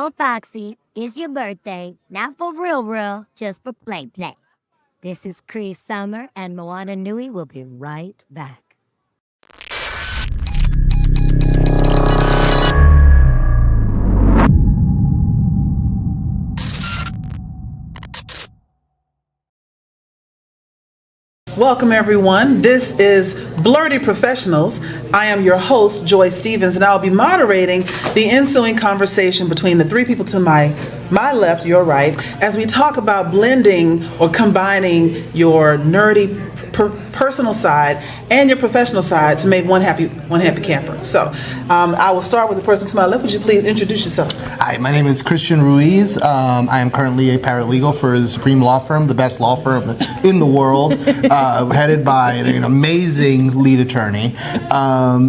on, Foxy. It's your birthday. Not for real, just for play. This is Cree Summer, and Moana Nui will be right back. Welcome, everyone. This is Blerdy Professionals. I am your host, Joy Stevens, and I'll be moderating the ensuing conversation between the three people to my left, your right, as we talk about blending or combining your nerdy personal side and your professional side to make one happy camper. So I will start with the person to my left. Would you please introduce yourself? Hi, my name is Christian Ruiz. I am currently a paralegal for the Supreme Law Firm, the best law firm in the world, headed by an amazing lead attorney.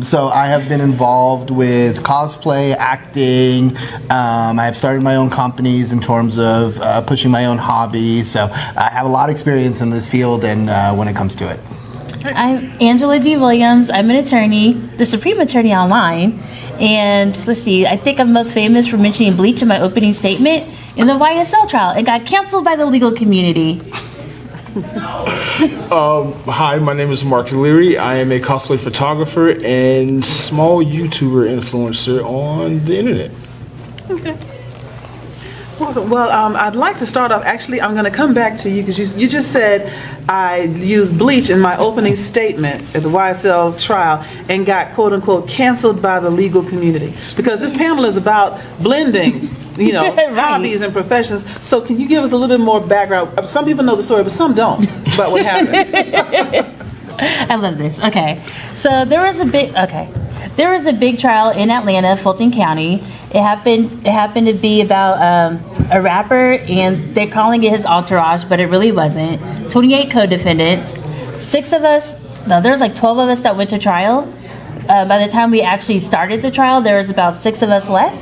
So I have been involved with cosplay, acting. I have started my own companies in terms of pushing my own hobbies. So I have a lot of experience in this field and when it comes to it. I'm Angela D. Williams. I'm an attorney, the Supreme Attorney Online. And let's see, I think I'm most famous for mentioning Bleach in my opening statement in the YSL trial and got canceled by the legal community. Hi, my name is Marc Leary. I am a cosplay photographer and small YouTuber influencer on the internet. Okay. Well, I'd like to start off. Actually, I'm going to come back to you because you just said I used Bleach in my opening statement at the YSL trial and got quote unquote canceled by the legal community because this panel is about blending, right. Hobbies and professions. So can you give us a little bit more background? Some people know the story, but some don't about what happened. I love this. Okay, so there was a big trial in Atlanta, Fulton County. It happened to be about a rapper, and they're calling it his entourage, but it really wasn't. 28 co-defendants. 12 of us that went to trial. By the time we actually started the trial, there was about 6 of us left,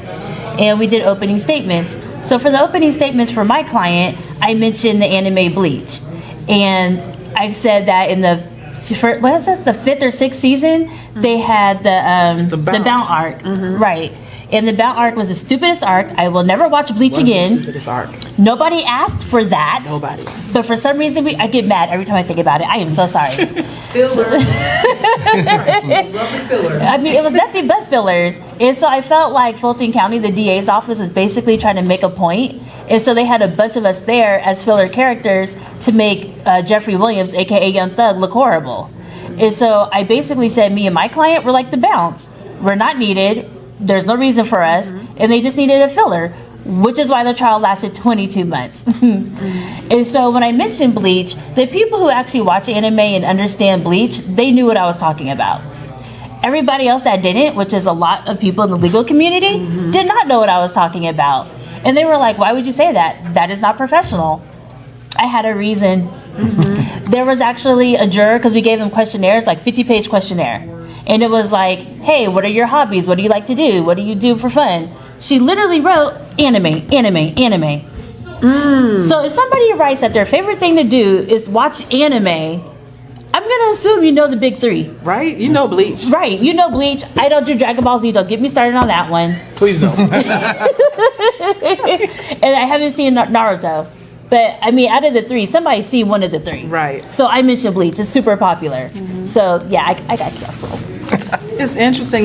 and we did opening statements. So for the opening statements for my client, I mentioned the anime Bleach, and I said that in the 5th or 6th season, they had the Bound arc, right? And the Bound arc was the stupidest arc. I will never watch Bleach again. The stupidest arc. Nobody asked for that. Nobody. But for some reason, I get mad every time I think about it. I am so sorry. Fillers. Fillers. I mean, it was nothing but fillers. And so I felt like Fulton County, the DA's office, was basically trying to make a point. And so they had a bunch of us there as filler characters to make Jeffrey Williams, aka Young Thug, look horrible. And so I basically said me and my client were like the Bounce. We're not needed. There's no reason for us. And they just needed a filler, which is why the trial lasted 22 months. And so when I mentioned Bleach, the people who actually watch anime and understand Bleach, they knew what I was talking about. Everybody else that didn't, which is a lot of people in the legal community, did not know what I was talking about. And they were like, why would you say that? That is not professional. I had a reason. There was actually a juror, because we gave them questionnaires, like 50-page questionnaire. And it was like, hey, what are your hobbies? What do you like to do? What do you do for fun? She literally wrote anime. So if somebody writes that their favorite thing to do is watch anime, I'm going to assume you know the big 3. Right? You know Bleach. Right. You know Bleach. I don't do Dragon Ball Z. Don't get me started on that one. Please don't. And I haven't seen Naruto. But, I mean, out of the 3, somebody's seen one of the 3. Right. So I mentioned Bleach. It's super popular. So, yeah, I got canceled. It's interesting,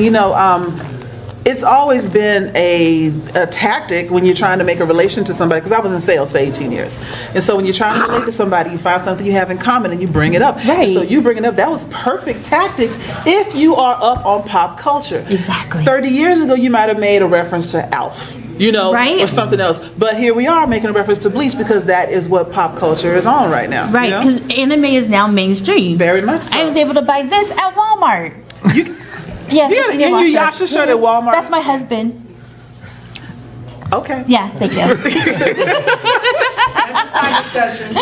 it's always been a tactic when you're trying to make a relation to somebody, because I was in sales for 18 years. And so when you're trying to relate to somebody, you find something you have in common and you bring it up. Right. And so you bring it up. That was perfect tactics if you are up on pop culture. Exactly. 30 years ago, you might have made a reference to ALF. Right. Or something else. But here we are making a reference to Bleach because that is what pop culture is on right now. Right, because anime is now mainstream. Very much so. I was able to buy this at Walmart. Yes, Yeah, in your Yasha shirt at Walmart. That's my husband. Okay. Yeah, thank you. That's a side discussion.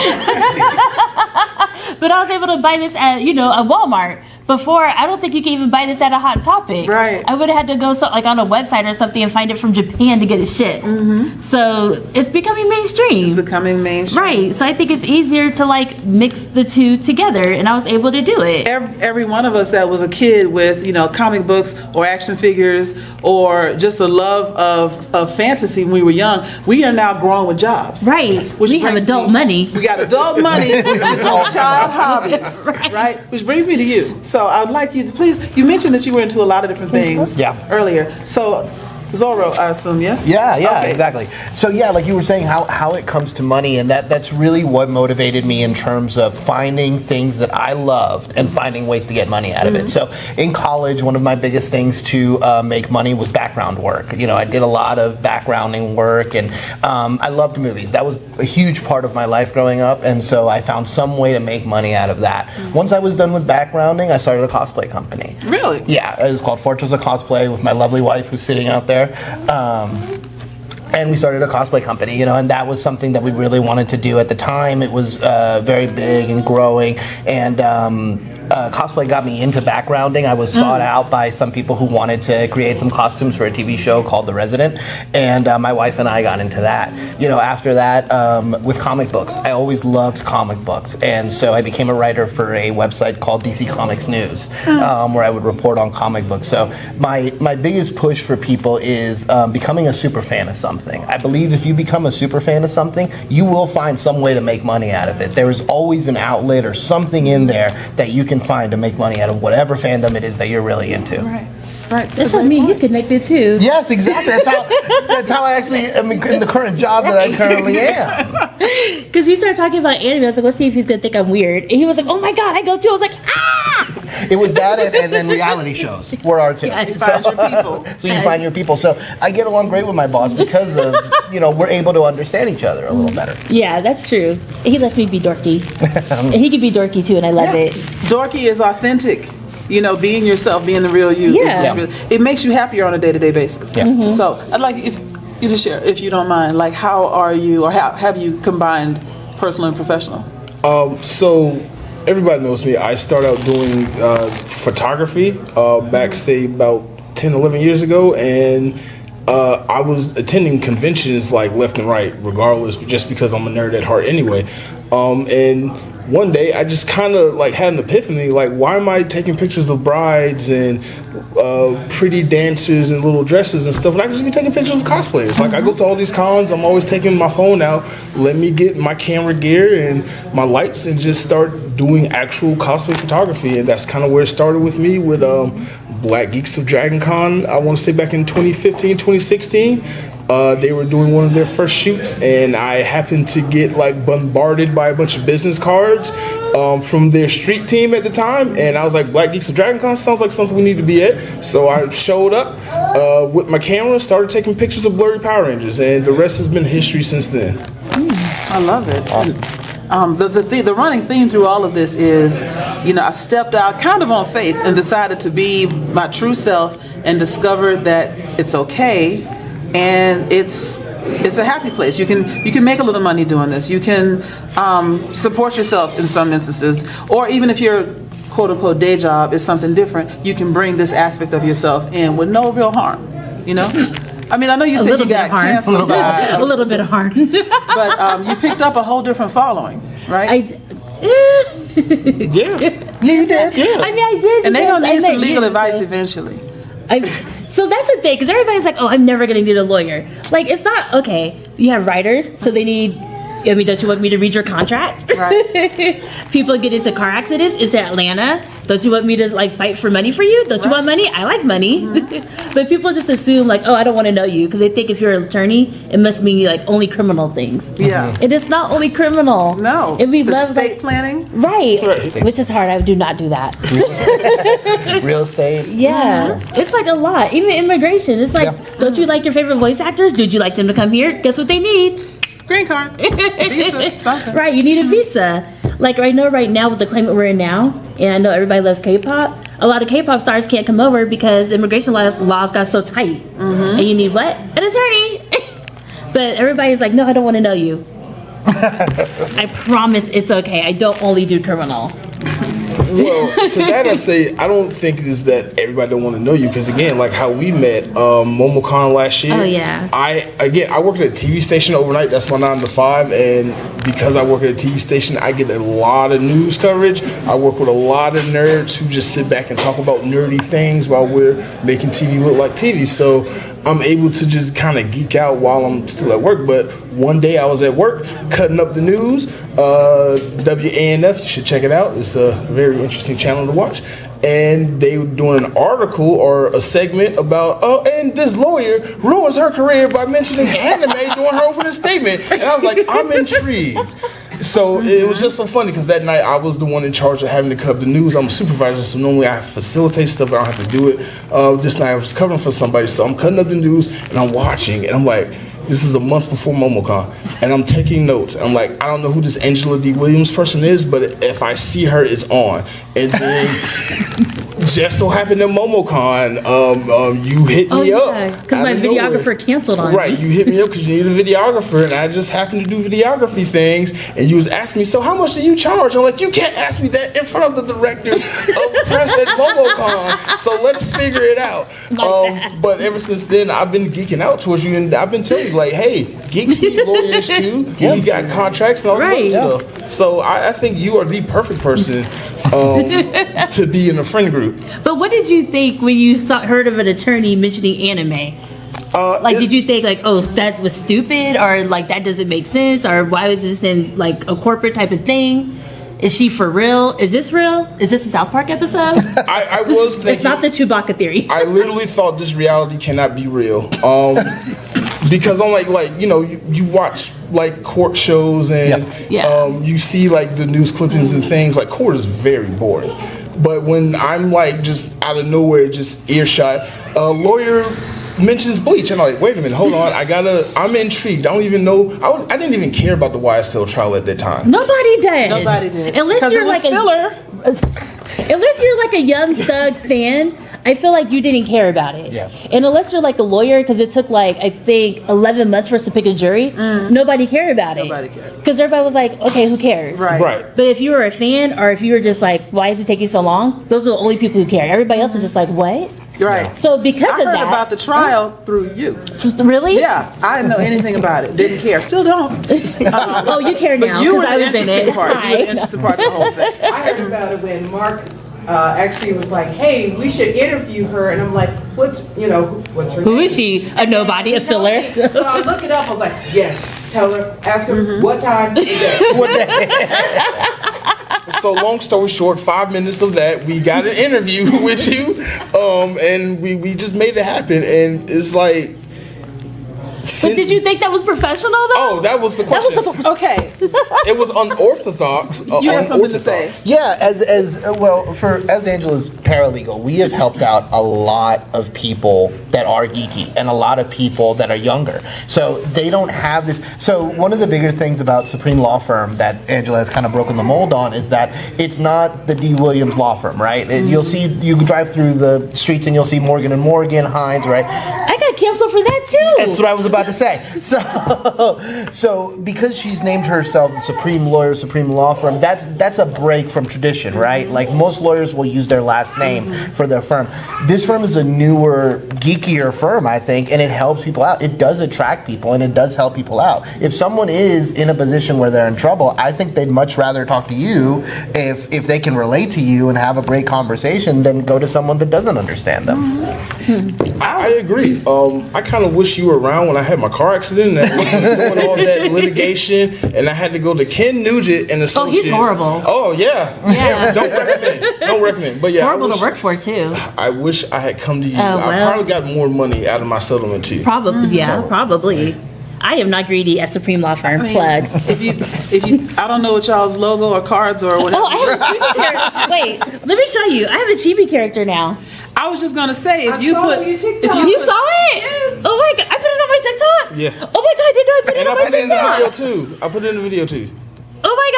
But I was able to buy this at, at Walmart before, I don't think you can even buy this at a Hot Topic. Right. I would have had to go on a website or something and find it from Japan to get it shipped. So it's becoming mainstream. It's becoming mainstream. Right. So I think it's easier to like mix the two together, and I was able to do it. Every one of us that was a kid with, comic books or action figures or just the love of fantasy when we were young, we are now grown with jobs. Right. Which We have brings adult me- money. We got adult money, adult child hobbies, right? Which brings me to you. So I would like you to please, you mentioned that you were into a lot of different things earlier. So Zorro, I assume, yes? Yeah, Okay. exactly. So yeah, like you were saying, how it comes to money, and that's really what motivated me in terms of finding things that I loved and finding ways to get money out of it. So in college, one of my biggest things to make money was background work. I did a lot of backgrounding work, and I loved movies. That was a huge part of my life growing up, and so I found some way to make money out of that. Once I was done with backgrounding, I started a cosplay company. Really? Yeah, it was called Fortress of Cosplay with my lovely wife who's sitting out there. And we started a cosplay company, and that was something that we really wanted to do at the time. It was very big and growing, and cosplay got me into backgrounding. I was sought out by some people who wanted to create some costumes for a TV show called The Resident, and my wife and I got into that. After that, with comic books, I always loved comic books, and so I became a writer for a website called DC Comics News, where I would report on comic books. So my biggest push for people is becoming a super fan of something. I believe if you become a super fan of something, you will find some way to make money out of it. There is always an outlet or something in there that you can find to make money out of whatever fandom it is that you're really into. Right. That's what me and you connected too. Yes, exactly. That's how I actually am in the current job that I currently am. Because we started talking about anime. I was like, let's see if he's going to think I'm weird. And he was like, oh my God, I go too. I was like, ah! It was that and then reality shows were our two. Yes. Find your people. So you find your people. So I get along great with my boss because of, we're able to understand each other a little better. Yeah, that's true. And he lets me be dorky. And he can be dorky too, and I love it. Dorky is authentic. Being yourself, being the real you. Yeah. It makes you happier on a day-to-day basis. Yeah. So I'd like you to share, if you don't mind, like how are you, or how have you combined personal and professional? So everybody knows me. I started out doing photography back, say, about 10, 11 years ago, and I was attending conventions like left and right, regardless, just because I'm a nerd at heart anyway. And one day I just kind of like had an epiphany, like, why am I taking pictures of brides and pretty dancers in little dresses and stuff, and I can just be taking pictures of cosplayers. Like, I go to all these cons, I'm always taking my phone out, let me get my camera gear and my lights and just start doing actual cosplay photography. And that's kind of where it started with me with Black Geeks of Dragon Con, I want to say back in 2015, 2016. They were doing one of their first shoots, and I happened to get like bombarded by a bunch of business cards from their street team at the time, and I was like, Black Geeks of Dragon Con sounds like something we need to be at. So I showed up with my camera, started taking pictures of blurry Power Rangers, and the rest has been history since then. I love it. The running theme through all of this is, I stepped out kind of on faith and decided to be my true self and discovered that it's okay. And it's a happy place. You can make a little money doing this. You can support yourself in some instances, or even if your quote unquote day job is something different, you can bring this aspect of yourself in with no real harm. I mean, I know you said you got canceled by a little bit of harm, but you picked up a whole different following, right? Yeah, you did. Yeah. I mean, I did. And they're gonna need some legal you, advice so. eventually. So that's the thing, because everybody's like, oh, I'm never going to need a lawyer. Like, it's not, okay, you have writers, so they need, don't you want me to read your contract? Right. People get into car accidents. It's Atlanta. Don't you want me to, like, fight for money for you? Don't you want money? I like money. Mm-hmm. But people just assume, like, oh, I don't want to know you, because they think if you're an attorney, it must mean, like, only criminal things. Yeah. And it's not only criminal. No. And we the love, estate like, planning? Right. Which is hard. I do not do that. Real estate. Yeah. It's like a lot. Even immigration. It's like, don't you like your favorite voice actors? Did you like them to come here? Guess what they need? Green card. Visa. Something. Right. You need a visa. Like right now with the climate we're in now, and I know everybody loves K-pop, a lot of K-pop stars can't come over because immigration laws got so tight. And you need what? An attorney. But everybody's like, no, I don't want to know you. I promise it's okay. I don't only do criminal. Well, to that I say, I don't think is that everybody don't want to know you, because again, like how we met, MomoCon last year. Oh, yeah. I worked at a TV station overnight. That's my 9 to 5, and because I work at a TV station, I get a lot of news coverage. I work with a lot of nerds who just sit back and talk about nerdy things while we're making TV look like TV. So I'm able to just kind of geek out while I'm still at work. But one day I was at work cutting up the news. WANF, you should check it out. It's a very interesting channel to watch. And they were doing an article or a segment about, and this lawyer ruins her career by mentioning anime during her opening statement. And I was like, I'm intrigued. So it was just so funny because that night I was the one in charge of having to cover the news. I'm a supervisor, so normally I facilitate stuff, but I don't have to do it. This night I was covering for somebody, so I'm cutting up the news and I'm watching, and I'm like, this is a month before MomoCon, and I'm taking notes. I'm like, I don't know who this Angela D. Williams person is, but if I see her, it's on. And then just so happened at MomoCon, you hit me up. Because my videographer canceled on me. Right, you hit me up because you need a videographer, and I just happened to do videography things, and you was asking me, so how much do you charge? I'm like, you can't ask me that in front of the director of press at MomoCon, so let's figure it out. But ever since then, I've been geeking out towards you, and I've been telling you, like, hey, geeks need lawyers too. We got contracts and all this other stuff. So I think you are the perfect person to be in a friend group. But what did you think when you heard of an attorney mentioning anime? Did you think like, oh, that was stupid, or like that doesn't make sense, or why was this in like a corporate type of thing? Is she for real? Is this real? Is this a South Park episode? I was thinking. It's not the Chewbacca theory. I literally thought this reality cannot be real. Because I'm like you watch like court shows and you see like the news clippings and things. Like, court is very boring. But when I'm like just out of nowhere, just earshot, a lawyer mentions Bleach, and I'm like, wait a minute, hold on, I'm intrigued. I don't even know. I didn't even care about the YSL trial at that time. Nobody did. Unless you're like unless you're like a Young Thug fan, I feel like you didn't care about it. Yeah. And unless you're like a lawyer, because it took like, I think 11 months for us to pick a jury, nobody cared about it. Nobody cared. Because everybody was like, okay, who cares? Right. But if you were a fan, or if you were just like, why is it taking so long? Those are the only people who care. Everybody else was just like, what? Right. So because I of heard that, about the trial through you. Really? Yeah, I didn't know anything about it. Didn't care. Still don't. Oh, you care now. But you were I the was in interesting it. part. You were the interesting part of the whole thing. I heard about it when Marc actually was like, hey, we should interview her. And I'm like, what's her name? Who is she? A nobody, a filler? So I looked it up. I was like, yes, tell her, ask her what time today. What the So long story short, 5 minutes of that, we got an interview with you, and we just made it happen. And it's like, But did you think that was professional though? Oh, that was the question. Okay. It was unorthodox. You have something to say. Yeah, as Angela's paralegal, we have helped out a lot of people that are geeky and a lot of people that are younger. So they don't have this. So one of the bigger things about Supreme Law Firm that Angela has kind of broken the mold on is that it's not the D. Williams Law Firm, right? You drive through the streets and you'll see Morgan & Morgan, Hines, right? I got canceled for that too. That's what I was about to say. So because she's named herself the Supreme Lawyer, Supreme Law Firm, that's a break from tradition, right? Like most lawyers will use their last name for their firm. This firm is a newer, geekier firm, I think, and it helps people out. It does attract people and it does help people out. If someone is in a position where they're in trouble, I think they'd much rather talk to you if they can relate to you and have a great conversation than go to someone that doesn't understand them. I agree. I kind of wish you were around when I had my car accident and I was doing all that litigation, and I had to go to Ken Nugent and Associates. Oh, he's horrible. Oh, yeah. Yeah. Don't recommend. But yeah, horrible to work for too. I wish I had come to you. Oh, well. I probably got more money out of my settlement too. Probably, probably. I am not greedy at Supreme Law Firm. Plug. If you, I don't know what y'all's logo or cards or whatever. Oh, I have a chibi character. Wait, let me show you. I have a chibi character now. I was just gonna say, I saw your TikTok. You saw it? Yes. Oh my god, I put it on my TikTok? Yeah. Oh my god, I didn't know I put it And on I my put it in the TikTok. video too. I put it in the video too. Oh my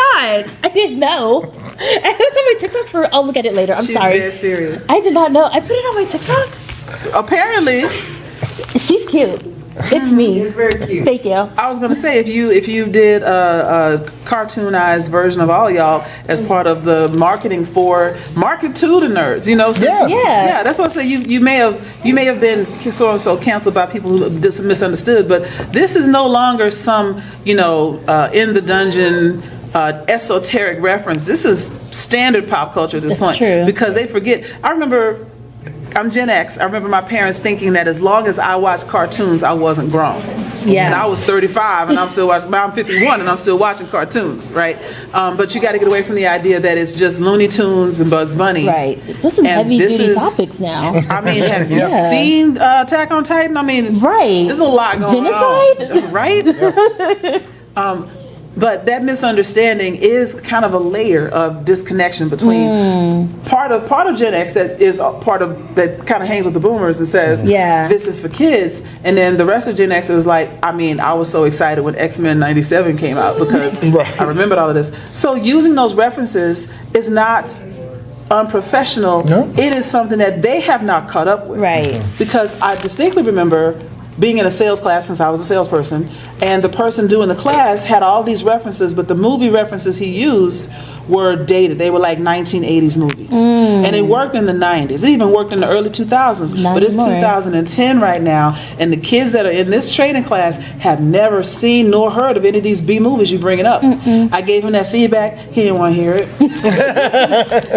god, I didn't know. I put it on my TikTok for, I'll look at it later. I'm She's sorry. dead serious. I did not know. I put it on my TikTok. Apparently, She's cute. It's me. It's very cute. Thank you. I was gonna say, if you did a cartoonized version of all y'all as part of the marketing market to the nerds, Yeah. That's what I say. You may have been so canceled by people who just misunderstood, but this is no longer some in the dungeon esoteric reference. This is standard pop culture at this That's point. true. Because they forget. I remember. I'm Gen X. I remember my parents thinking that as long as I watched cartoons, I wasn't grown. Yeah. And I was 35 and I'm still watching. I'm 51 and I'm still watching cartoons, right? But you got to get away from the idea that it's just Looney Tunes and Bugs Bunny. Right. There's some And heavy this duty is- topics now. I mean, have you Yeah. seen Attack on Titan? I mean, Right. there's a lot going Genocide? on, right? But that misunderstanding is kind of a layer of disconnection between part of Gen X that kind of hangs with the boomers and says, this is for kids, and then the rest of Gen X is like, I was so excited when X-Men '97 came out because I remembered all of this. So using those references is not unprofessional. No. It is something that they have not caught up with. Right. Because I distinctly remember being in a sales class, since I was a salesperson, and the person doing the class had all these references, but the movie references he used were dated. They were like 1980s movies. And it worked in the 90s. It even worked in the early 2000s. Not but it's anymore. 2010 right now, and the kids that are in this training class have never seen nor heard of any of these B movies you bringing up. I gave him that feedback. He didn't want to hear it.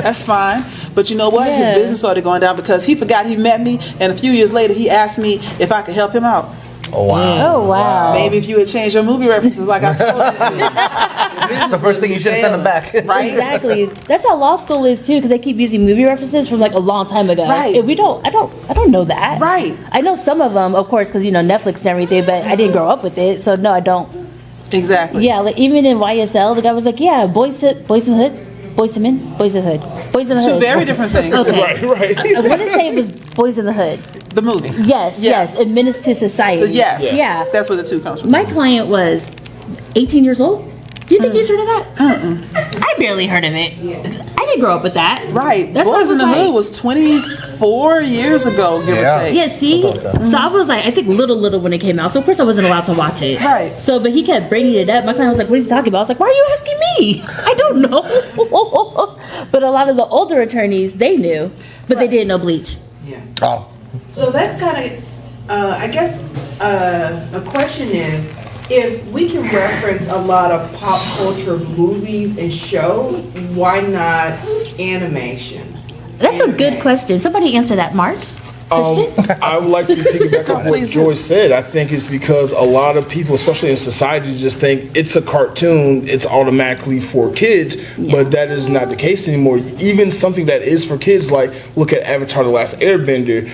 That's fine. But you know what? Yeah. His business started going down because he forgot he met me, and a few years later he asked me if I could help him out. Oh, wow. Oh, wow. Maybe if you had changed your movie references like I told you to. That's the first thing you should have sent them back. Right? Exactly. That's how law school is too, because they keep using movie references from like a long time ago. Right. And I don't know that. Right. I know some of them, of course, because Netflix and everything, but I didn't grow up with it, so no, I don't. Exactly. Yeah, like even in YSL, the guy was like, yeah, boys in the hood, boys to men, boys in the hood, boys in the Two hood. very different things. Okay. Right. I want to say it was Boys in the Hood. The movie. Yes, Yeah. yes. A menace to society. Yes. Yeah. That's where the two comes from. My client was 18 years old. Do you think he's heard of that? I barely heard of it. I didn't grow up with that. Right. That's Boys in the like, Hood was 24 years ago, give or take. Yeah, see? So I was like, I think little when it came out. So of course I wasn't allowed to watch it. Right. So, but he kept bringing it up. My client was like, what is he talking about? I was like, why are you asking me? I don't know. But a lot of the older attorneys, they knew, but they didn't know Bleach. Oh. So that's kind of, I guess, a question is, if we can reference a lot of pop culture movies and shows, why not animation? That's a good question. Somebody answer that, Mark. Christian? I would like to piggyback on what Please do. Joy said. I think it's because a lot of people, especially in society, just think it's a cartoon, it's automatically for kids, but that is not the case anymore. Even something that is for kids, like look at Avatar: The Last Airbender,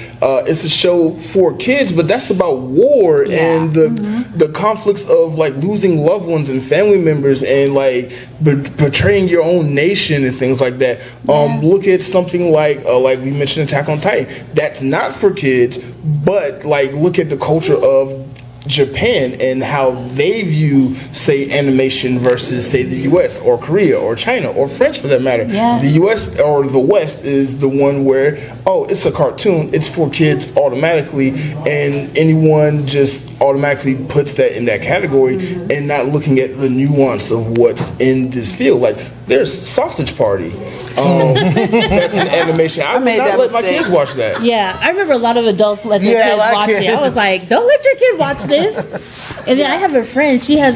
it's a show for kids, but that's about war and the conflicts of like losing loved ones and family members and like betraying your own nation and things like that. Look at something like we mentioned Attack on Titan. That's not for kids, but like look at the culture of Japan and how they view, say, animation versus, say, the U.S. or Korea or China or French for that matter. Yeah. The U.S. or the West is the one where, oh, it's a cartoon, it's for kids automatically, and anyone just automatically puts that in that category and not looking at the nuance of what's in this field. Like, there's Sausage Party. That's an animation. I made would not that let my mistake. kids watch that. Yeah, I remember a lot of adults let their Yeah, kids like watch it. I kids. was like, don't let your kid watch this. And then I have a friend, she has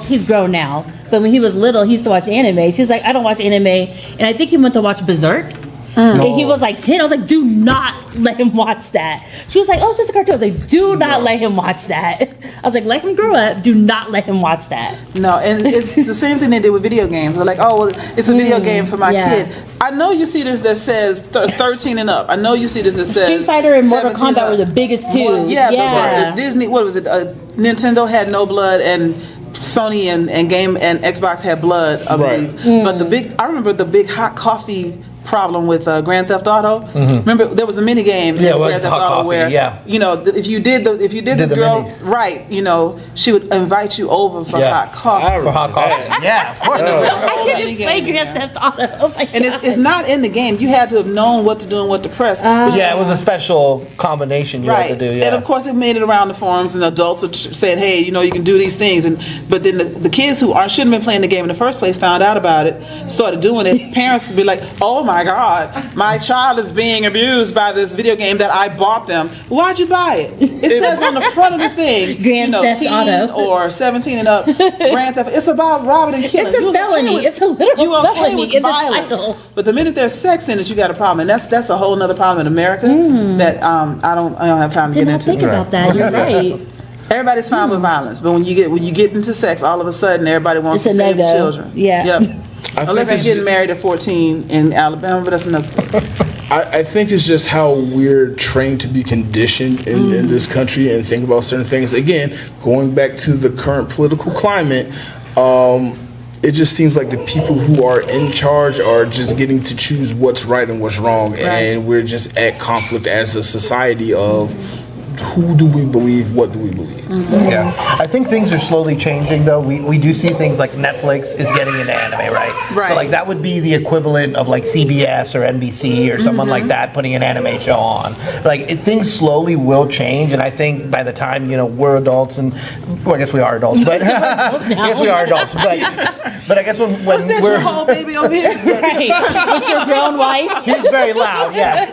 he's grown now, but when he was little, he used to watch anime. She's like, I don't watch anime. And I think he went to watch Berserk. And he was like 10. I was like, do not let him watch that. She was like, oh, it's just a cartoon. I was like, do not let him watch that. I was like, let him grow up. Do not let him watch that. No, and it's the same thing they did with video games. They're like, oh, well, it's a video game for my kid. I know you see this that says 13 and up. I know you see this that says Street Fighter and Mortal 17 Kombat up. were the biggest two. Yeah. But Disney, what was it? Nintendo had no blood, and Sony and Xbox had blood, I believe. Right. But I remember the big hot coffee problem with Grand Theft Auto. Remember, there was a mini game in Yeah, it was Grand Theft hot Auto coffee, where yeah. if you did this the girl mini. right, she would invite you over for Yeah. hot coffee. For hot coffee. Yeah, of course. I couldn't play Grand Theft Auto. Oh my And God. it's not in the game. You had to have known what to do and what to press. Yeah, it was a special combination you had to do. Yeah. And of course, it made it around the forums, and adults had said, "Hey, you can do these things." But then the kids who shouldn't have been playing the game in the first place found out about it, started doing it. Parents would be like, "Oh my God, my child is being abused by this video game that I bought them. Why'd you buy it? It says on the front of the thing, Grand Theft teen Auto. or 17 and up. Grand Theft. It's about robbing and killing. It's a You was okay felony. with- It's a literal you okay felony with in the violence. title. But the minute there's sex in it, you got a problem, and that's a whole nother problem in America that I don't have time to Did get not into. think about that. You're right. Everybody's fine with violence, but when you get into sex, all of a sudden everybody wants It's to a save the no-go. children. Yeah. Yep. think Unless it's he's getting married at 14 in Alabama, but that's another story. I think it's just how we're trained to be conditioned in this country and think about certain things. Again, going back to the current political climate, it just seems like the people who are in charge are just getting to choose what's right and what's wrong, and we're just at conflict as a society of who do we believe, what do we believe. Yeah, I think things are slowly changing though. We do see things like Netflix is getting into anime, right? Right. So like that would be the equivalent of like CBS or NBC or someone like that putting an anime show on. Like things slowly will change, and I think by the time we're adults, and well, I guess we are adults, but I guess we are adults, but I guess when That's we're your whole baby over here. Right. With your grown wife. she's very loud, yes.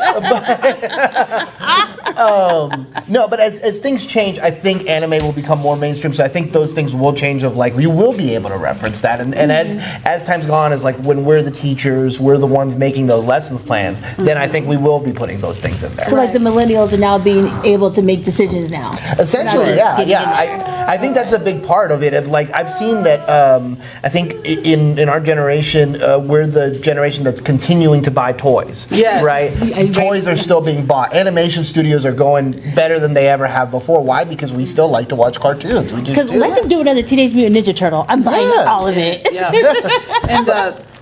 No, but as things change, I think anime will become more mainstream. So I think those things will change. Of like, you will be able to reference that, and as time's gone, is like when we're the teachers, we're the ones making those lessons plans. Then I think we will be putting those things in there. So like the millennials are now being able to make decisions now. Essentially, yeah. I think that's a big part of it. Of like, I've seen that. I think in our generation, we're the generation that's continuing to buy toys. Yes. Right. Toys are still being bought. Animation studios are going better than they ever have before. Why? Because we still like to watch cartoons. We just Because do. let them do another Teenage Mutant Ninja Turtle. I'm buying Yeah. all of it. Yeah. And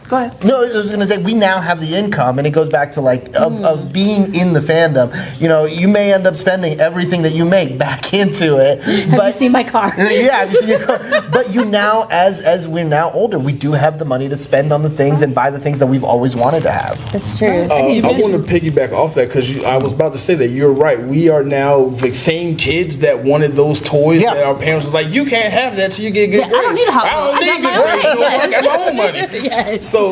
go ahead. No, I was going to say we now have the income, and it goes back to like of being in the fandom. You may end up spending everything that you make back into it. Have you seen my car? Yeah, have you seen your car? But you now, as we're now older, we do have the money to spend on the things and buy the things that we've always wanted to have. That's true. I want to piggyback off that because I was about to say that you're right. We are now the same kids that wanted those toys Yeah. that our parents was like, you can't have that till you get good Yeah, I don't grades. need a Hot I don't Wheel. need I good got grades. my own. I got my own money. Yes. So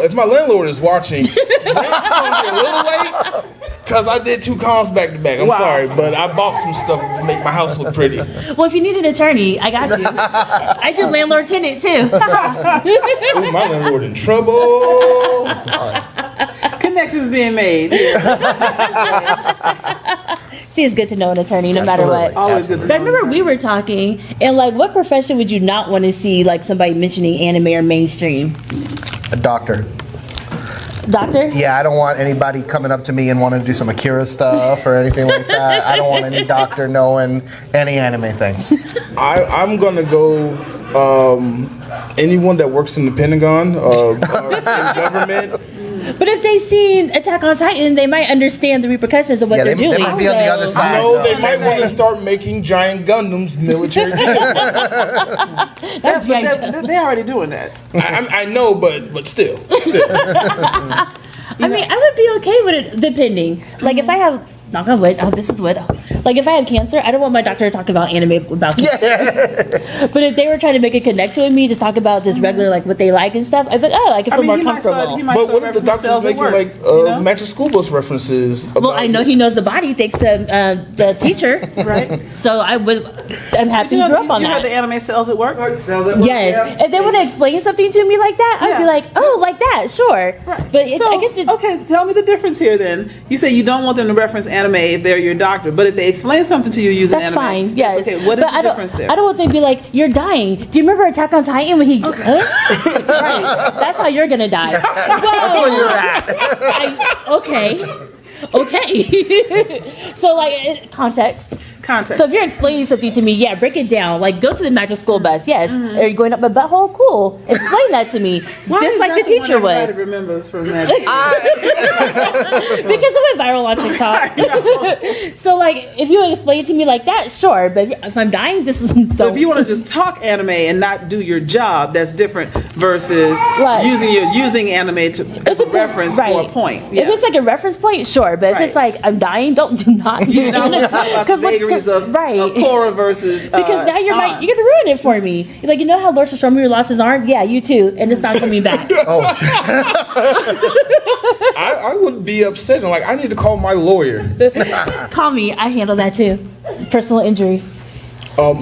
if my landlord is watching, rent's gonna be a little late because I did 2 comps back to back. I'm sorry, but I bought some stuff to make my house look pretty. Well, if you need an attorney, I got you. I do landlord tenant too. Ooh, my landlord in trouble. Connections being made. See, it's good to know an attorney no matter what. Always good to But I know. remember we were talking, and like, what profession would you not want to see like somebody mentioning anime or mainstream? A doctor. Doctor? Yeah, I don't want anybody coming up to me and wanting to do some Akira stuff or anything like that. I don't want any doctor knowing any anime things. I'm gonna go. Anyone that works in the Pentagon or in government. But if they've seen Attack on Titan, they might understand the repercussions of what Yeah, they're they doing. might be on the other side. No, they might want to start making giant Gundams military. That's G.I. Joe. They're already doing that. I know, but still. I mean, I would be okay with it, depending. Like, if I have, knock on wood, this is wood. Like, if I have cancer, I don't want my doctor to talk about anime about cancer. Yeah. But if they were trying to make a connection with me, just talk about just regular, like, what they like and stuff, I'd be like, oh, I can feel more comfortable. But what if the doctor's making Magic School Bus references? Well, I know he knows the body thanks to the teacher. Right. So I'm happy he grew up on You heard the that. anime sales at work? Yes. If they want to explain something to me like that, I'd be Yeah. like, oh, like that, sure. Right. But So, I guess it, okay, tell me the difference here then. You say you don't want them to reference anime if they're your doctor, but if they explain something to you using that's anime, fine. Yes. okay, what is But the difference there? I don't want them to be like, you're dying. Do you remember Attack on Titan when he? Huh? Right. That's how you're gonna die. That's where you're at. Okay. Okay. So like context. Context. So if you're explaining something to me, yeah, break it down. Like, go to the magic school bus. Yes. Are you going up my butthole? Cool. Explain that to me, Why just is like that the teacher one everybody would. remembers from that. Because it went viral on TikTok. So, like, if you explain it to me like that, sure. But if I'm dying, just don't. So if you want to just talk anime and not do your job, that's different versus Right. using anime to as a reference for a point. If it's like a reference point, sure. But if it's Right. like I'm dying, do not. You know, we're talking about the vagaries of Korra versus because now you're An. you're gonna ruin it for me. You're like, you know how Lord Sashomiru lost his arm? Yeah, you too, and it's not coming back. I would be upset and like I need to call my lawyer. Call me. I handle that too. Personal injury. I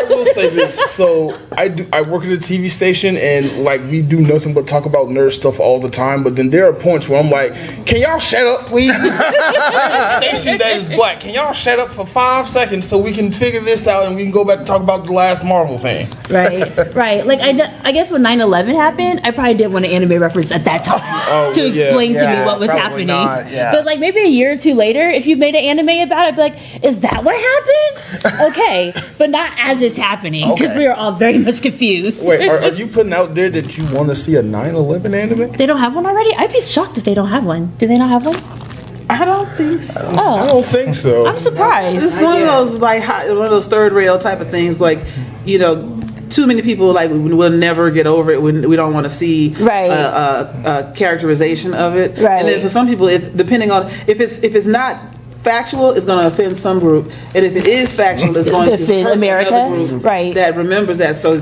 will say this. So I work at a TV station and like we do nothing but talk about nerd stuff all the time. But then there are points where I'm like, can y'all shut up, please? There's a station that is black. Can y'all shut up for 5 seconds so we can figure this out and we can go back and talk about the last Marvel thing? Right. Like I guess when 9/11 happened, I probably did want an anime reference at that time to explain to me what was happening. not, yeah. But like maybe a year or two later, if you made an anime about it, I'd be like, is that what happened? Okay, but not as it's happening because Okay. we are all very much confused. Wait, are you putting out there that you want to see a 9/11 anime? They don't have one already? I'd be shocked if they don't have one. Do they not have one? I don't think so. I Oh, don't think so. I'm surprised. It's one of those like one of those third rail type of things. Like, you know, too many people like will never get over it. We don't want to see Right. a characterization of it. Right. And then for some people, if depending on if it's not factual, it's going to offend some group, and if it is factual, it's going to Offend hurt America? another group Right. that remembers that. So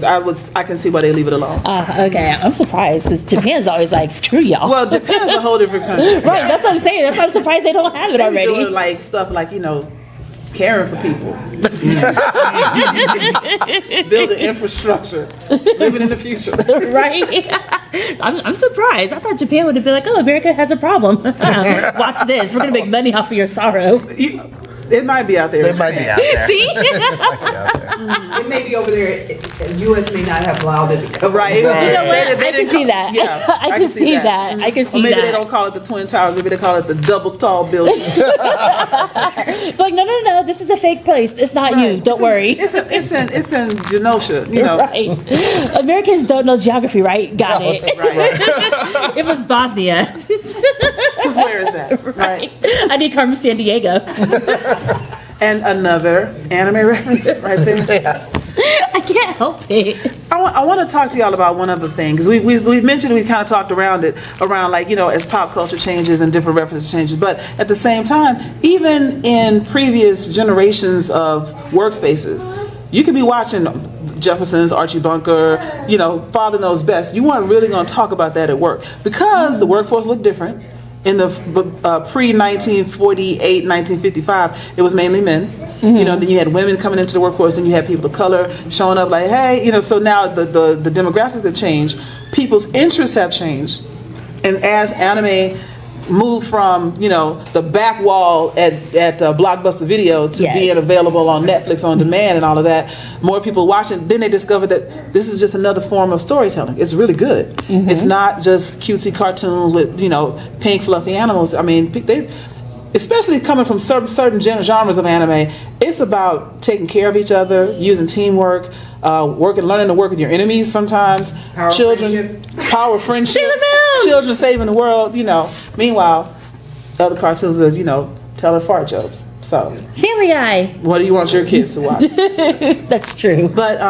I can see why they leave it alone. Okay, I'm surprised because Japan's always like, screw y'all. Well, Japan's a whole different country. Right, that's what I'm saying. That's why I'm surprised they don't have it They be already. doing like stuff like, you know, caring for people, building infrastructure, living in the future. Right? I'm surprised. I thought Japan would have been like, oh, America has a problem. Watch this. We're going to make money off of your sorrow. It might be out there. It might be out there. See? It may be over there. U.S. may not have allowed it to come. Right. You know what? They I can didn't see call- that. Yeah, I can see that. I can see Or maybe that. they don't call it the Twin Towers. Maybe they call it the double tall building. Like, no. This is a fake place. It's not you. Don't worry. It's in Genosha. You know. Right. Americans don't know geography, right? Got it. Right. It was Bosnia. Because where is that? Right. I need Carmen San Diego. And another anime reference right there. I can't help it. I want to talk to y'all about one other thing, because we've mentioned, we kind of talked around it, around like, you know, as pop culture changes and different references changes, but at the same time, even in previous generations of workspaces, you could be watching Jefferson's, Archie Bunker, you know, Father Knows Best. You weren't really going to talk about that at work because the workforce looked different. In the pre-1948, 1955, it was mainly men. You know, then you had women coming into the workforce, then you had people of color showing up like, hey, you know, so now the demographics have changed. People's interests have changed. And as anime moved from, you know, the back wall at Blockbuster Video to Yes. being available on Netflix on demand and all of that, more people watching, then they discovered that this is just another form of storytelling. It's really good. It's not just cutesy cartoons with, you know, pink fluffy animals. I mean, they, especially coming from certain genres of anime, it's about taking care of each other, using teamwork, learning to work with your enemies sometimes, Power of friendship. power of friendship, Sailor Moon! children saving the world, you know. Meanwhile, other cartoons are, you know, telling fart jokes. So, Family Guy. what do you want your kids to watch? That's true. But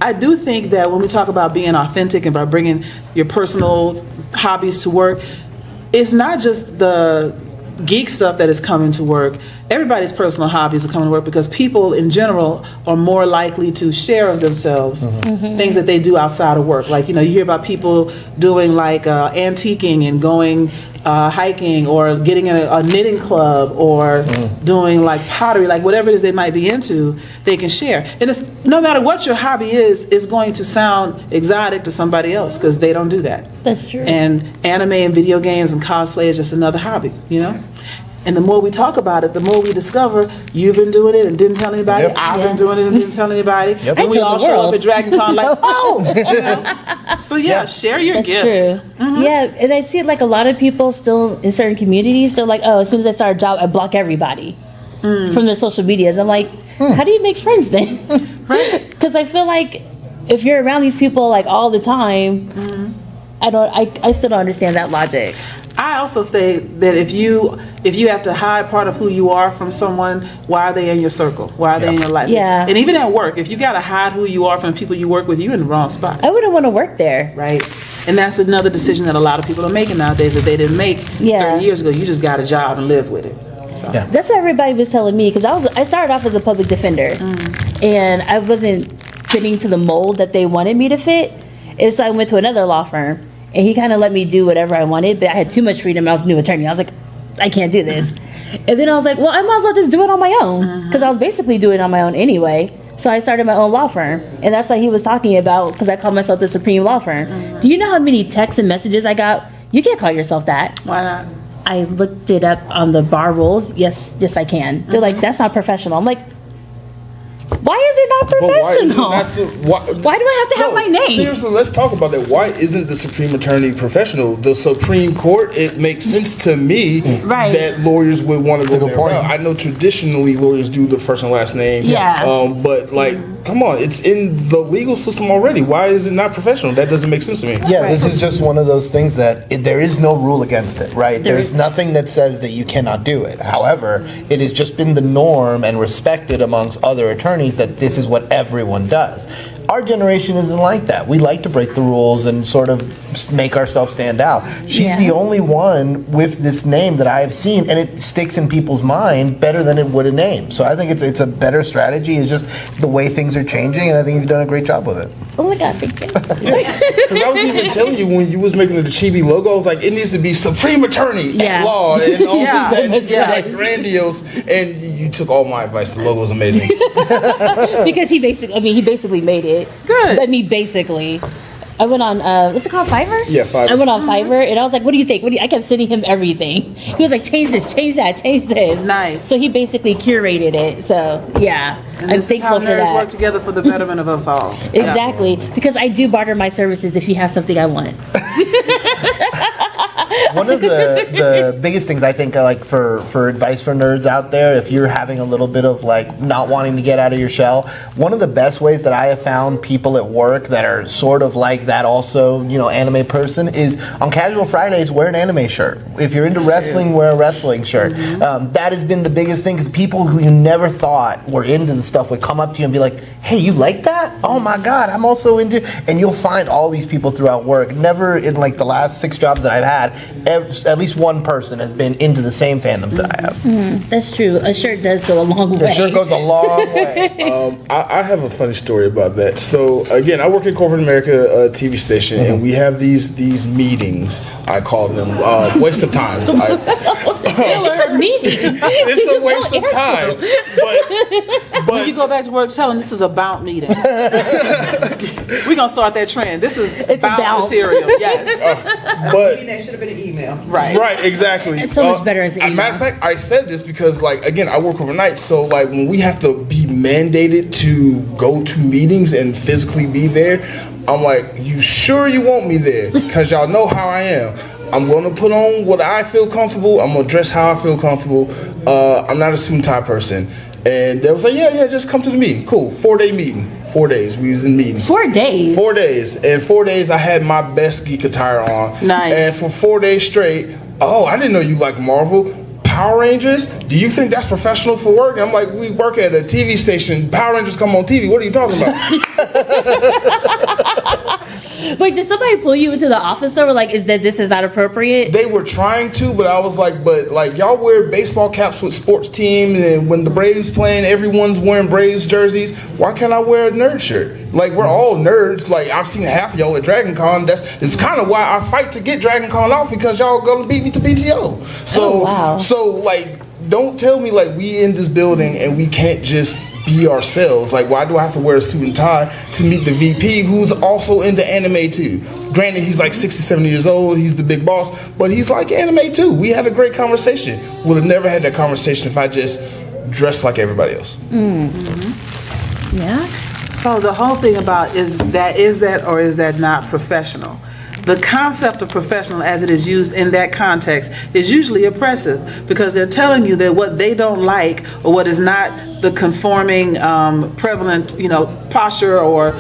I do think that when we talk about being authentic and about bringing your personal hobbies to work, it's not just the geek stuff that is coming to work. Everybody's personal hobbies are coming to work because people in general are more likely to share of themselves things that they do outside of work. Like, you know, you hear about people doing like antiquing and going hiking or getting in a knitting club or doing like pottery, like whatever it is they might be into, they can share. And it's no matter what your hobby is, it's going to sound exotic to somebody else because they don't do that. That's true. And anime and video games and cosplay is just another hobby, you know? And the more we talk about it, the more we discover you've been doing it and didn't tell anybody. Yep. I've been doing it and didn't tell anybody. Yep. And we I told all the show world. up at Dragon Con like, oh! You know? So yeah, share your That's gifts. true. Yeah, and I see like a lot of people still in certain communities, they're like, oh, as soon as I start a job, I block everybody. from their social medias. I'm like, how do you make friends then? Right. Because I feel like if you're around these people like all the time, I still don't understand that logic. I also say that if you have to hide part of who you are from someone, why are they in your circle? Why are they in your life? Yeah. And even at work, if you got to hide who you are from the people you work with, you're in the wrong spot. I wouldn't want to work there. Right. And that's another decision that a lot of people are making nowadays that they didn't make 30 years ago. You just got a job and live with it. So. Yeah. That's what everybody was telling me, because I started off as a public defender, and I wasn't fitting to the mold that they wanted me to fit. And so I went to another law firm, and he kind of let me do whatever I wanted, but I had too much freedom. I was a new attorney. I was like, I can't do this. And then I was like, well, I might as well just do it on my own, because I was basically doing it on my own anyway. So I started my own law firm, and that's what he was talking about, because I called myself the Supreme Law Firm. Do you know how many texts and messages I got? You can't call yourself that. Why not? I looked it up on the bar rules. Yes, I can. They're like, that's not professional. I'm like, why is it not professional? Why do I have to have my name? Seriously, let's talk about that. Why isn't the Supreme Attorney professional? The Supreme Court, it makes sense to me that lawyers would want to go there. I know traditionally lawyers do the first and last name. Yeah. But like, come on, it's in the legal system already. Why is it not professional? That doesn't make sense to me. Yeah, this is just one of those things that there is no rule against it, right? There's nothing that says that you cannot do it. However, it has just been the norm and respected amongst other attorneys that this is what everyone does. Our generation isn't like that. We like to break the rules and sort of make ourselves stand out. She's the only one with this name that I have seen, and it sticks in people's mind better than it would a name. So I think it's a better strategy. It's just the way things are changing, and I think you've done a great job with it. Oh my God, thank you. Because I was even telling you when you was making the chibi logo, I was like, it needs to be Supreme Attorney at law and all this, that, and it's like grandiose. And you took all my advice. The logo is amazing. Because he basically made it. Good. I mean, basically. I went on, what's it called, Fiverr? Yeah, Fiverr. I went on Fiverr, and I was like, what do you think? I kept sending him everything. He was like, change this, change that, change this. Nice. So he basically curated it. So, yeah, And I'm this is thankful how for nerds that. work together for the betterment of us all. Exactly. Because I do barter my services if he has something I want. One of the biggest things I think, like for advice for nerds out there, if you're having a little bit of like not wanting to get out of your shell, one of the best ways that I have found people at work that are sort of like that also, anime person, is on casual Fridays, wear an anime shirt. If you're into wrestling, wear a wrestling shirt. That has been the biggest thing, because people who you never thought were into the stuff would come up to you and be like, hey, you like that? Oh my God, I'm also into, and you'll find all these people throughout work. Never in like the last 6 jobs that I've had, at least one person has been into the same fandoms that I have. That's true. A shirt does go a long way. The shirt goes a long way. I have a funny story about that. So again, I work at Corporate America TV station, and we have these meetings. I call them waste of time. It's a meeting. It's a waste of time. But When you go back to work, tell them this is a bout meeting. We're going to start that trend. This is bout material. Yes. but That should have been an email. Right, exactly. It's so much better as an a matter of fact, I said this because, like, again, I work overnight, so like when we have to be mandated to go to meetings and physically be there, I'm like, you sure you want me there? Because y'all know how I am. I'm going to put on what I feel comfortable. I'm going to dress how I feel comfortable. I'm not a suit and tie person. And they was like, yeah, just come to the meeting. Cool, 4-day meeting. 4 days, we was in meeting. 4 days? 4 days. And 4 days, I had my best geek attire on. Nice. And for 4 days straight, I didn't know you like Marvel. Power Rangers? Do you think that's professional for work? I'm like, we work at a TV station. Power Rangers come on TV. What are you talking about? Wait, did somebody pull you into the office though? Or like, this is not appropriate? They were trying to, but I was like, y'all wear baseball caps with sports teams, and when the Braves playing, everyone's wearing Braves jerseys. Why can't I wear a nerd shirt? Like, we're all nerds. Like, I've seen half of y'all at Dragon Con. It's kind of why I fight to get Dragon Con off, because y'all gonna beat me to PTO. So like, don't tell me like we in this building and we can't just be ourselves. Like, why do I have to wear a suit and tie to meet the VP who's also into anime too? Granted, he's like 60, 70 years old, he's the big boss, but he's like anime too. We had a great conversation. Would have never had that conversation if I just dressed like everybody else. Yeah. So the whole thing about is that or is that not professional? the concept of professional as it is used in that context is usually oppressive, because they're telling you that what they don't like or what is not the conforming prevalent, posture or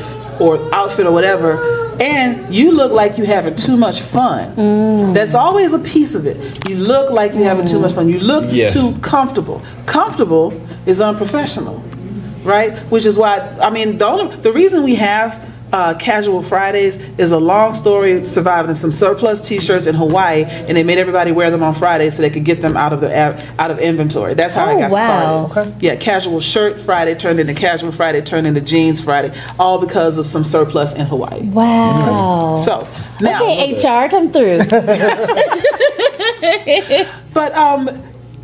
outfit or whatever, and you look like you're having too much fun. That's always a piece of it. You look like you're having too much fun. You look too comfortable. Comfortable is unprofessional, right? Which is why, the reason we have Casual Fridays is a long story surviving in some surplus T-shirts in Hawaii, and they made everybody wear them on Friday so they could get them out of inventory. That's how I got started. Okay. Yeah, Casual Shirt Friday turned into Casual Friday, turned into Jeans Friday, all because of some surplus in Hawaii. Wow. So now, okay, HR, come through. But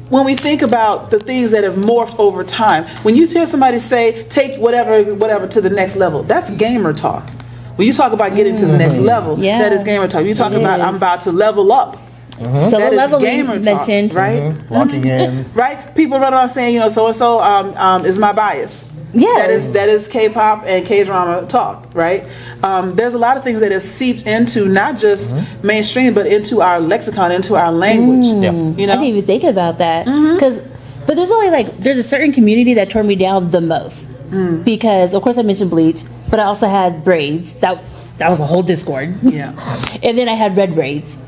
when we think about the things that have morphed over time, when you hear somebody say, take whatever to the next level, that's gamer talk. When you talk about getting to the next level, that is gamer talk. You talk about, I'm about to level up. So that leveling gamer talk, mentioned. right? Locking in. Right? People run around saying, so-and-so is my bias. Yes. That is K-pop and K-drama talk, right? There's a lot of things that have seeped into not just mainstream, but into our lexicon, into our language. I didn't even think about that. But there's a certain community that turned me down the most. Because, of course, I mentioned Bleach, but I also had braids. That was a whole Discord. Yeah. And then I had red braids.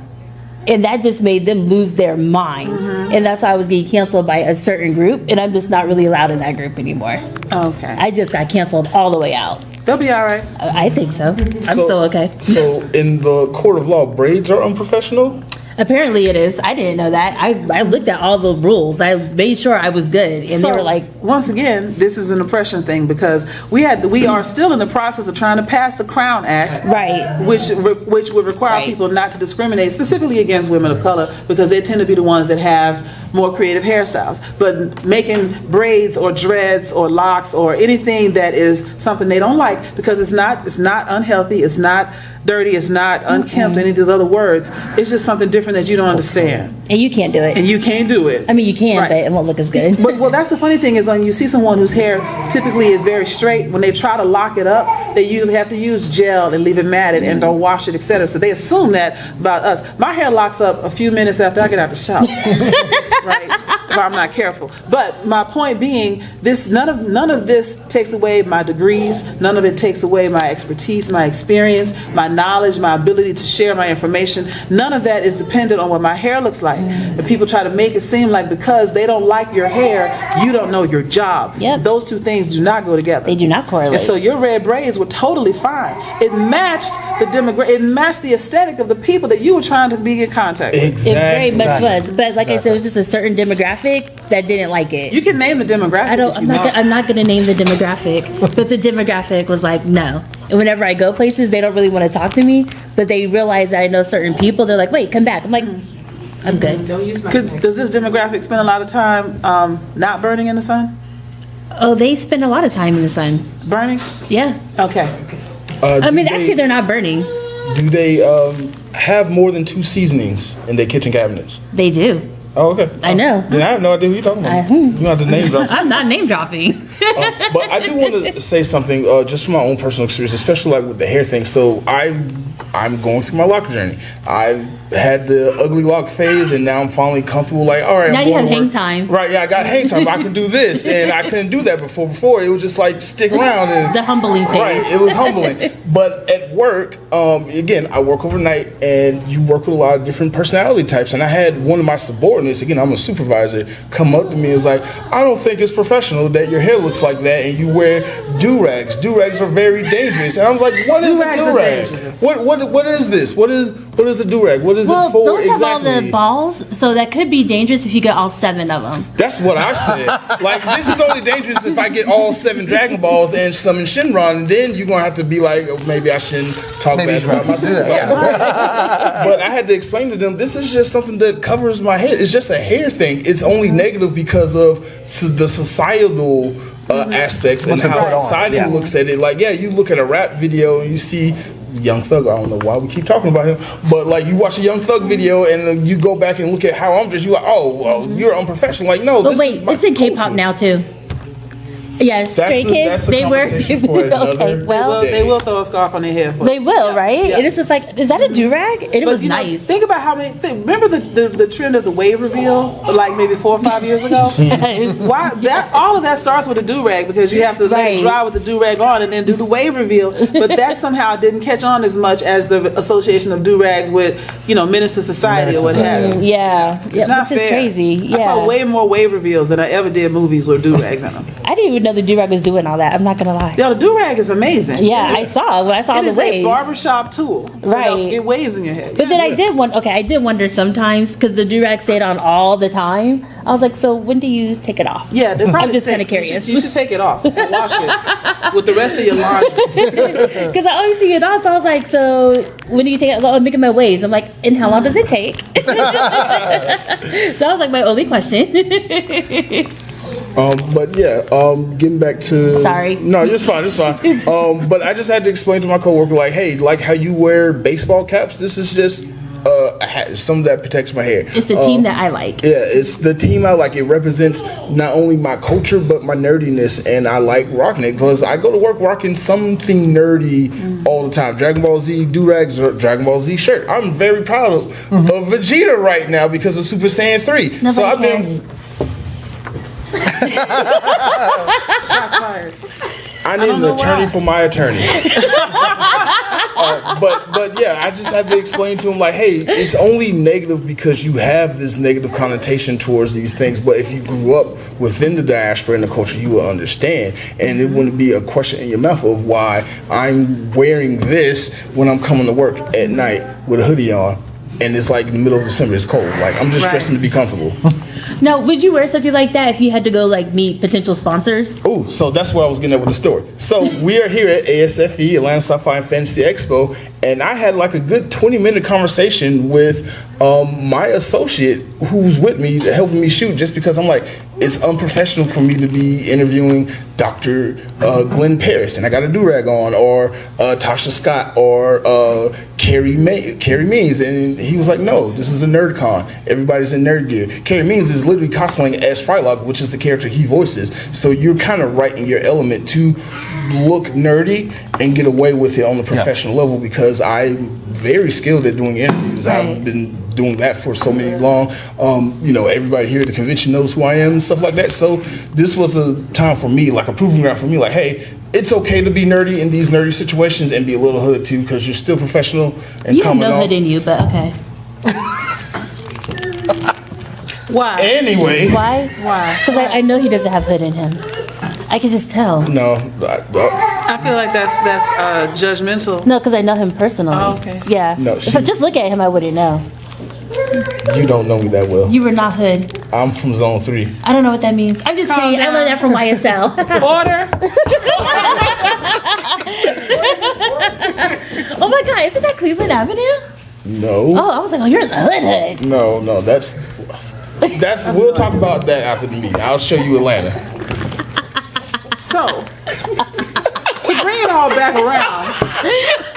And that just made them lose their minds. And that's why I was getting canceled by a certain group, and I'm just not really allowed in that group anymore. Okay. I just got canceled all the way out. They'll be all right. I think so. I'm still okay. So in the court of law, braids are unprofessional? Apparently it is. I didn't know that. I looked at all the rules. I made sure I was good, and they were like, once again, this is an oppression thing, because we are still in the process of trying to pass the Crown Act, right, which would require people not to discriminate specifically against women of color, because they tend to be the ones that have more creative hairstyles. But making braids or dreads or locks or anything that is something they don't like, because it's not unhealthy, it's not dirty, it's not unkempt, any of these other words. It's just something different that you don't understand. And you can't do it. And you can't do it. I mean, you can, but it won't look as good. But that's the funny thing is, when you see someone whose hair typically is very straight, when they try to lock it up, they usually have to use gel and leave it matted and don't wash it, etc. So they assume that about us. My hair locks up a few minutes after I get out the shower, right? If I'm not careful. But my point being, none of this takes away my degrees. None of it takes away my expertise, my experience, my knowledge, my ability to share my information. None of that is dependent on what my hair looks like. And people try to make it seem like because they don't like your hair, you don't know your job. Yep. Those two things do not go together. They do not correlate. And so your red braids were totally fine. It matched the it matched the aesthetic of the people that you were trying to be in contact with. Exactly. It very much was. But like I said, it was just a certain demographic that didn't like it. You can name the demographic. I'm not going to name the demographic, but the demographic was like, no. And whenever I go places, they don't really want to talk to me, but they realize that I know certain people. They're like, wait, come back. I'm like, I'm good. Don't use my Does this demographic spend a lot of time not burning in the sun? Oh, they spend a lot of time in the sun. Burning? Yeah. Okay. Actually, they're not burning. Do they have more than 2 seasonings in their kitchen cabinets? They do. Oh, okay. I know. Then I have no idea who you're talking about. You don't have to name drop. I'm not name dropping. But I do want to say something just from my own personal experience, especially like with the hair thing. So I'm going through my lock journey. I've had the ugly lock phase, and now I'm finally comfortable. Like, all right, Now I'm you going have to hang work. time. Right? Yeah, I got hang time. I can do this, and I couldn't do that before. Before it was just like stick around and The humbling phase. Right, it was humbling. But at work, again, I work overnight, and you work with a lot of different personality types. And I had one of my subordinates, again, I'm a supervisor, come up to me and was like, I don't think it's professional that your hair looks like that and you wear do-rags. Do-rags are very dangerous. And I was like, what is a do-rag? What is this? What is a do-rag? What is it for those exactly? have all the balls, so that could be dangerous if you get all 7 of them. That's what I said. Like, this is only dangerous if I get all 7 Dragon Balls and some in Shinron, and then you're going to have to be like, oh, maybe I shouldn't talk bad about myself. But I had to explain to them, this is just something that covers my head. It's just a hair thing. It's only negative because of the societal aspects and how society looks at it. Like, yeah, you look at a rap video and you see Young Thug. I don't know why we keep talking about him, but like you watch a Young Thug video and then you go back and look at how I'm dressed. You're like, oh, well, you're unprofessional. Like, no, But this wait, is my it's in K-pop culture. now too. Yeah, stray kids, they wear. Okay, well, They will throw a scarf on their head. they will, right? Yeah. And it's just like, is that a do-rag? And it was you know, nice. think about how many. Remember the trend of the wave reveal, like maybe 4 or 5 years ago. Yes. Why that all of that starts with a do rag because you have to let it dry with the do rag on and then do the wave reveal. But that somehow didn't catch on as much as the association of do rags with Menace to Society or what have you. Yeah, It's not which fair. is crazy. Yeah, I saw way more wave reveals than I ever did movies with do rags in them. I didn't even know the do-rag was doing all that. I'm not gonna lie. Yo, the do rag is amazing. Yeah, I saw when I saw It the is waves. a barbershop tool. To Right. help get waves in your head. But then I did wonder sometimes because the do-rag stayed on all the time. I was like, so when do you take it off? Yeah, they probably I'm just say- kind of curious. You should take it off and wash it with the rest of your laundry. Because I always see it on, so I was like, so when do you take it? I'm making my waves. I'm like, and how long does it take? So that was like my only question. But yeah, getting back to. Sorry. No, it's fine. It's fine. But I just had to explain to my coworker, like, hey, like how you wear baseball caps. This is just a hat, something that protects my hair. It's the team that I like. Yeah, it's the team I like. It represents not only my culture but my nerdiness, and I like rocking it because I go to work rocking something nerdy all the time. Dragon Ball Z do-rags or Dragon Ball Z shirt. I'm very proud of Vegeta right now because of Super Saiyan 3. So I've been. Shots fired. I need an attorney for my attorney. But yeah, I just had to explain to him like, hey, it's only negative because you have this negative connotation towards these things. But if you grew up within the diaspora and the culture, you will understand, and it wouldn't be a question in your mouth of why I'm wearing this when I'm coming to work at night with a hoodie on, and it's like in the middle of December, it's cold. Like I'm just dressing to be comfortable. Now, would you wear something like that if you had to go like meet potential sponsors? Oh, so that's what I was getting at with the story. So we are here at ASFE, Atlanta Sci-Fi and Fantasy Expo, and I had like a good 20-minute conversation with my associate who's with me, helping me shoot, just because I'm like, it's unprofessional for me to be interviewing Dr. Glenn Paris, and I got a do-rag on, or Tasha Scott, or Carrie Means, and he was like, no, this is a nerd con. Everybody's in nerd gear. Carrie Means is literally cosplaying as Frylock, which is the character he voices. So you're kind of right in your element to look nerdy and get away with it on the professional level, because I'm very skilled at doing interviews. Right. I've been doing that for so many long. Everybody here at the convention knows who I am and stuff like that. So this was a time for me, like a proving ground for me, like, hey, it's okay to be nerdy in these nerdy situations and be a little hood too, because you're still professional and You have coming no off. hood in you, but okay. Why? Anyway, Why? Why? Because I know he doesn't have hood in him. I can just tell. no, I feel like that's judgmental. No, because I know him personally. Oh, okay. Yeah. No, If I just look at him, I wouldn't know. you don't know me that well. You were not hood. I'm from Zone 3. I don't know what that means. I'm just Calm kidding. I down. learned that from YSL. Order. Oh my God, isn't that Cleveland Avenue? No. Oh, I was like, oh, you're the hood. No, that's we'll talk about that after the meeting. I'll show you Atlanta. So, to bring it all back around,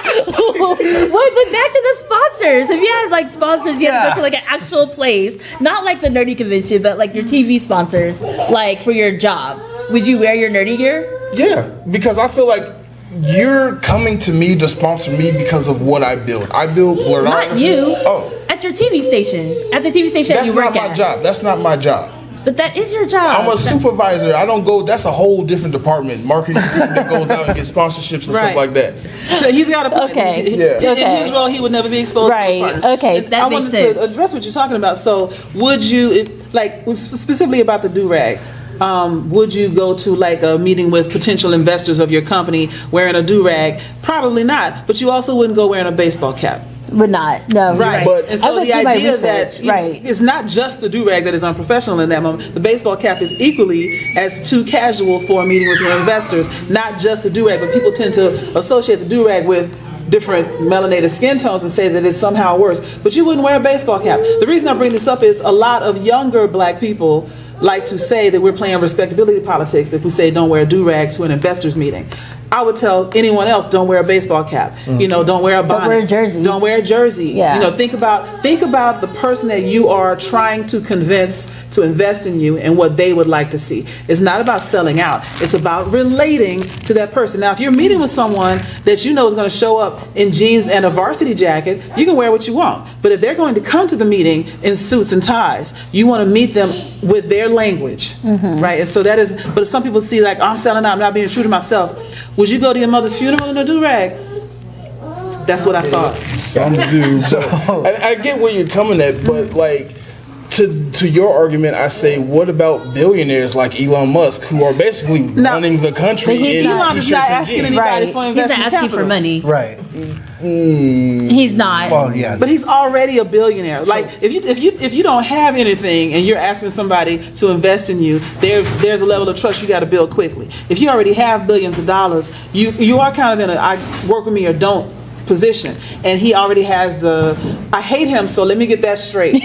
Wait, but back to the sponsors. If you had like sponsors, you had to go to like an actual place, not like the nerdy convention, but like your TV sponsors, like for your job. Would you wear your nerdy gear? Yeah, because I feel like you're coming to me to sponsor me because of what I build. I build Blerdography. Not you. Oh, At your TV station. At the TV station that's you not work my at. job. That's not my job. But that is your job. I'm a supervisor. I don't go. That's a whole different department. Marketing team that goes out and gets sponsorships and Right. stuff like that. so he's got a point. Okay. Yeah. In his role, he would never be exposed Right. to the partners. Okay, that I makes wanted sense. to address what you're talking about. So, would you, specifically about the do-rag, would you go to like a meeting with potential investors of your company wearing a do-rag? Probably not. But you also wouldn't go wearing a baseball cap. Would not. No. you're Right. But- and I so would the do my idea that research. Right. it's not just the do-rag that is unprofessional in that moment. The baseball cap is equally as too casual for a meeting with your investors, not just the do-rag, but people tend to associate the do-rag with different melanated skin tones and say that it's somehow worse. But you wouldn't wear a baseball cap. The reason I bring this up is a lot of younger black people like to say that we're playing respectability politics if we say don't wear a do-rag to an investors meeting. I would tell anyone else, don't wear a baseball cap. You know, don't wear a bonnet. Don't wear a jersey. Don't wear a jersey. Yeah. You know, think about the person that you are trying to convince to invest in you and what they would like to see. It's not about selling out. It's about relating to that person. Now, if you're meeting with someone that you know is going to show up in jeans and a varsity jacket, you can wear what you want. But if they're going to come to the meeting in suits and ties, you want to meet them with their language, right? And so that is, but some people see like, I'm selling out, I'm not being true to myself. Would you go to your mother's funeral in a do-rag? That's what I thought. Some do. I get where you're coming at, but like, to your argument, I say, what about billionaires like Elon Musk, who are basically running the country? But he's Elon is not asking anybody for He's not investment asking for capital. money. Right. He's not. Well, yeah. But he's already a billionaire. Like if you don't have anything and you're asking somebody to invest in you, there's a level of trust you got to build quickly. If you already have billions of dollars, you are kind of in a I work with me or don't position, and he already has I hate him, so let me get that straight.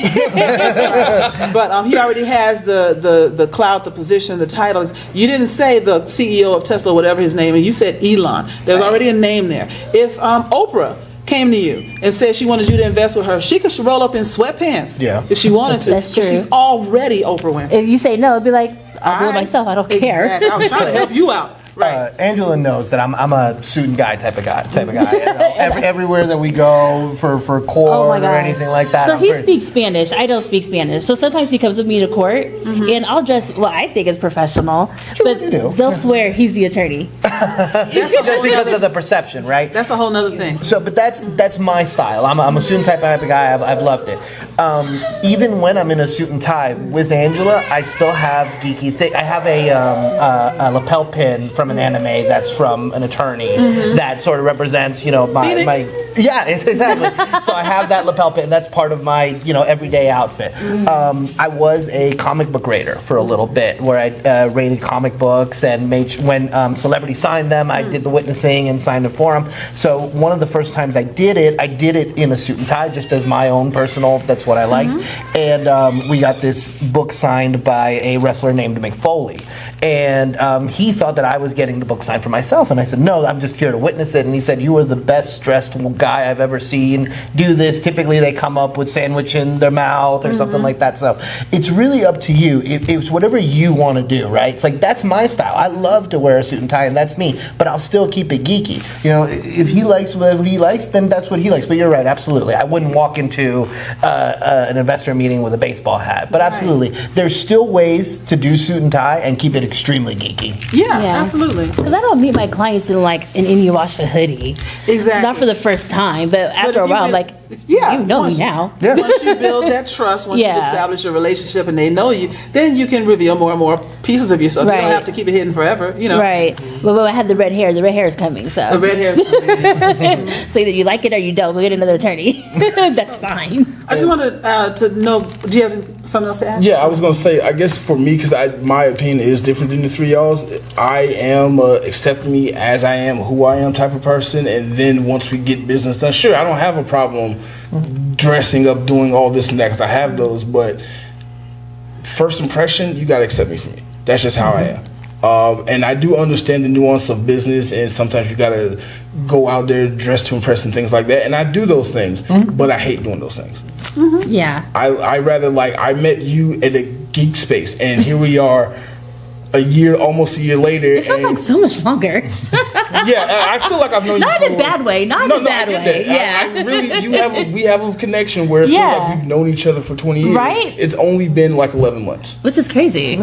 But he already has the clout, the position, the titles. You didn't say the CEO of Tesla, whatever his name is. You said Elon. There's already a name there. If Oprah came to you and said she wanted you to invest with her, she could roll up in sweatpants if she wanted to. That's true. She's already Oprah Winfrey. If you say no, it'd be like, I'll do it myself. I don't care. Exactly. I was trying to help you out. Right. Angela knows that I'm a suit and guy type of guy. You know, everywhere that we go for court or anything like that. So he speaks Spanish. I don't speak Spanish. So sometimes he comes with me to court, and I'll dress what I think is professional, but you do. they'll swear he's the attorney. Just because of the perception, right? That's a whole nother thing. So, but that's my style. I'm a suit and tie type of guy. I've loved it. Even when I'm in a suit and tie with Angela, I still have geeky thing. I have a lapel pin from an anime that's from an attorney that sort of represents, you know, my yeah, exactly. So I have that lapel pin. That's part of my, you know, everyday outfit. I was a comic book rater for a little bit, where I rated comic books and when celebrities signed them, I did the witnessing and signed it for them. So one of the first times I did it in a suit and tie, just as my own personal. That's what I liked. And we got this book signed by a wrestler named Mick Foley, and he thought that I was getting the book signed for myself, and I said, no, I'm just here to witness it. And he said, you are the best dressed guy I've ever seen do this. Typically they come up with sandwich in their mouth or something like that. So it's really up to you. It's whatever you want to do, right? It's like, that's my style. I love to wear a suit and tie, and that's me, but I'll still keep it geeky. You know, if he likes what he likes, then that's what he likes. But you're right, absolutely. I wouldn't walk into an investor meeting with a baseball hat, but absolutely. There's still ways to do suit and tie and keep it extremely geeky. Yeah, absolutely. Because I don't meet my clients in like an Inuyasha hoodie. Exactly. Not for the first time, but after a while, I'm like, you know me now. Yeah. Once you build that trust, once you establish a relationship and they know you, then you can reveal more and more pieces of yourself. You don't have to keep it hidden forever, you know. Right. But when I had the red hair is coming, so. The red hair is coming. So either you like it or you don't. Go get another attorney. That's fine. I just wanted to know, do you have something else to add? Yeah, I was gonna say, I guess for me, because my opinion is different than the three y'all's. I am accept me as I am, who I am type of person, and then once we get business done, sure, I don't have a problem dressing up, doing all this and that, because I have those. But first impression, you gotta accept me for me. That's just how I am. And I do understand the nuance of business, and sometimes you gotta go out there dressed to impress and things like that. And I do those things, but I hate doing those things. Yeah. I rather, like, I met you at a geek space, and here we are almost a year later. It feels like so much longer. Yeah, I feel like I've known Not you in a bad way. Not in a bad I get way. that. Yeah. I really, we have a connection where it feels like we've known each other for 20 years. Right? It's only been like 11 months. Which is crazy.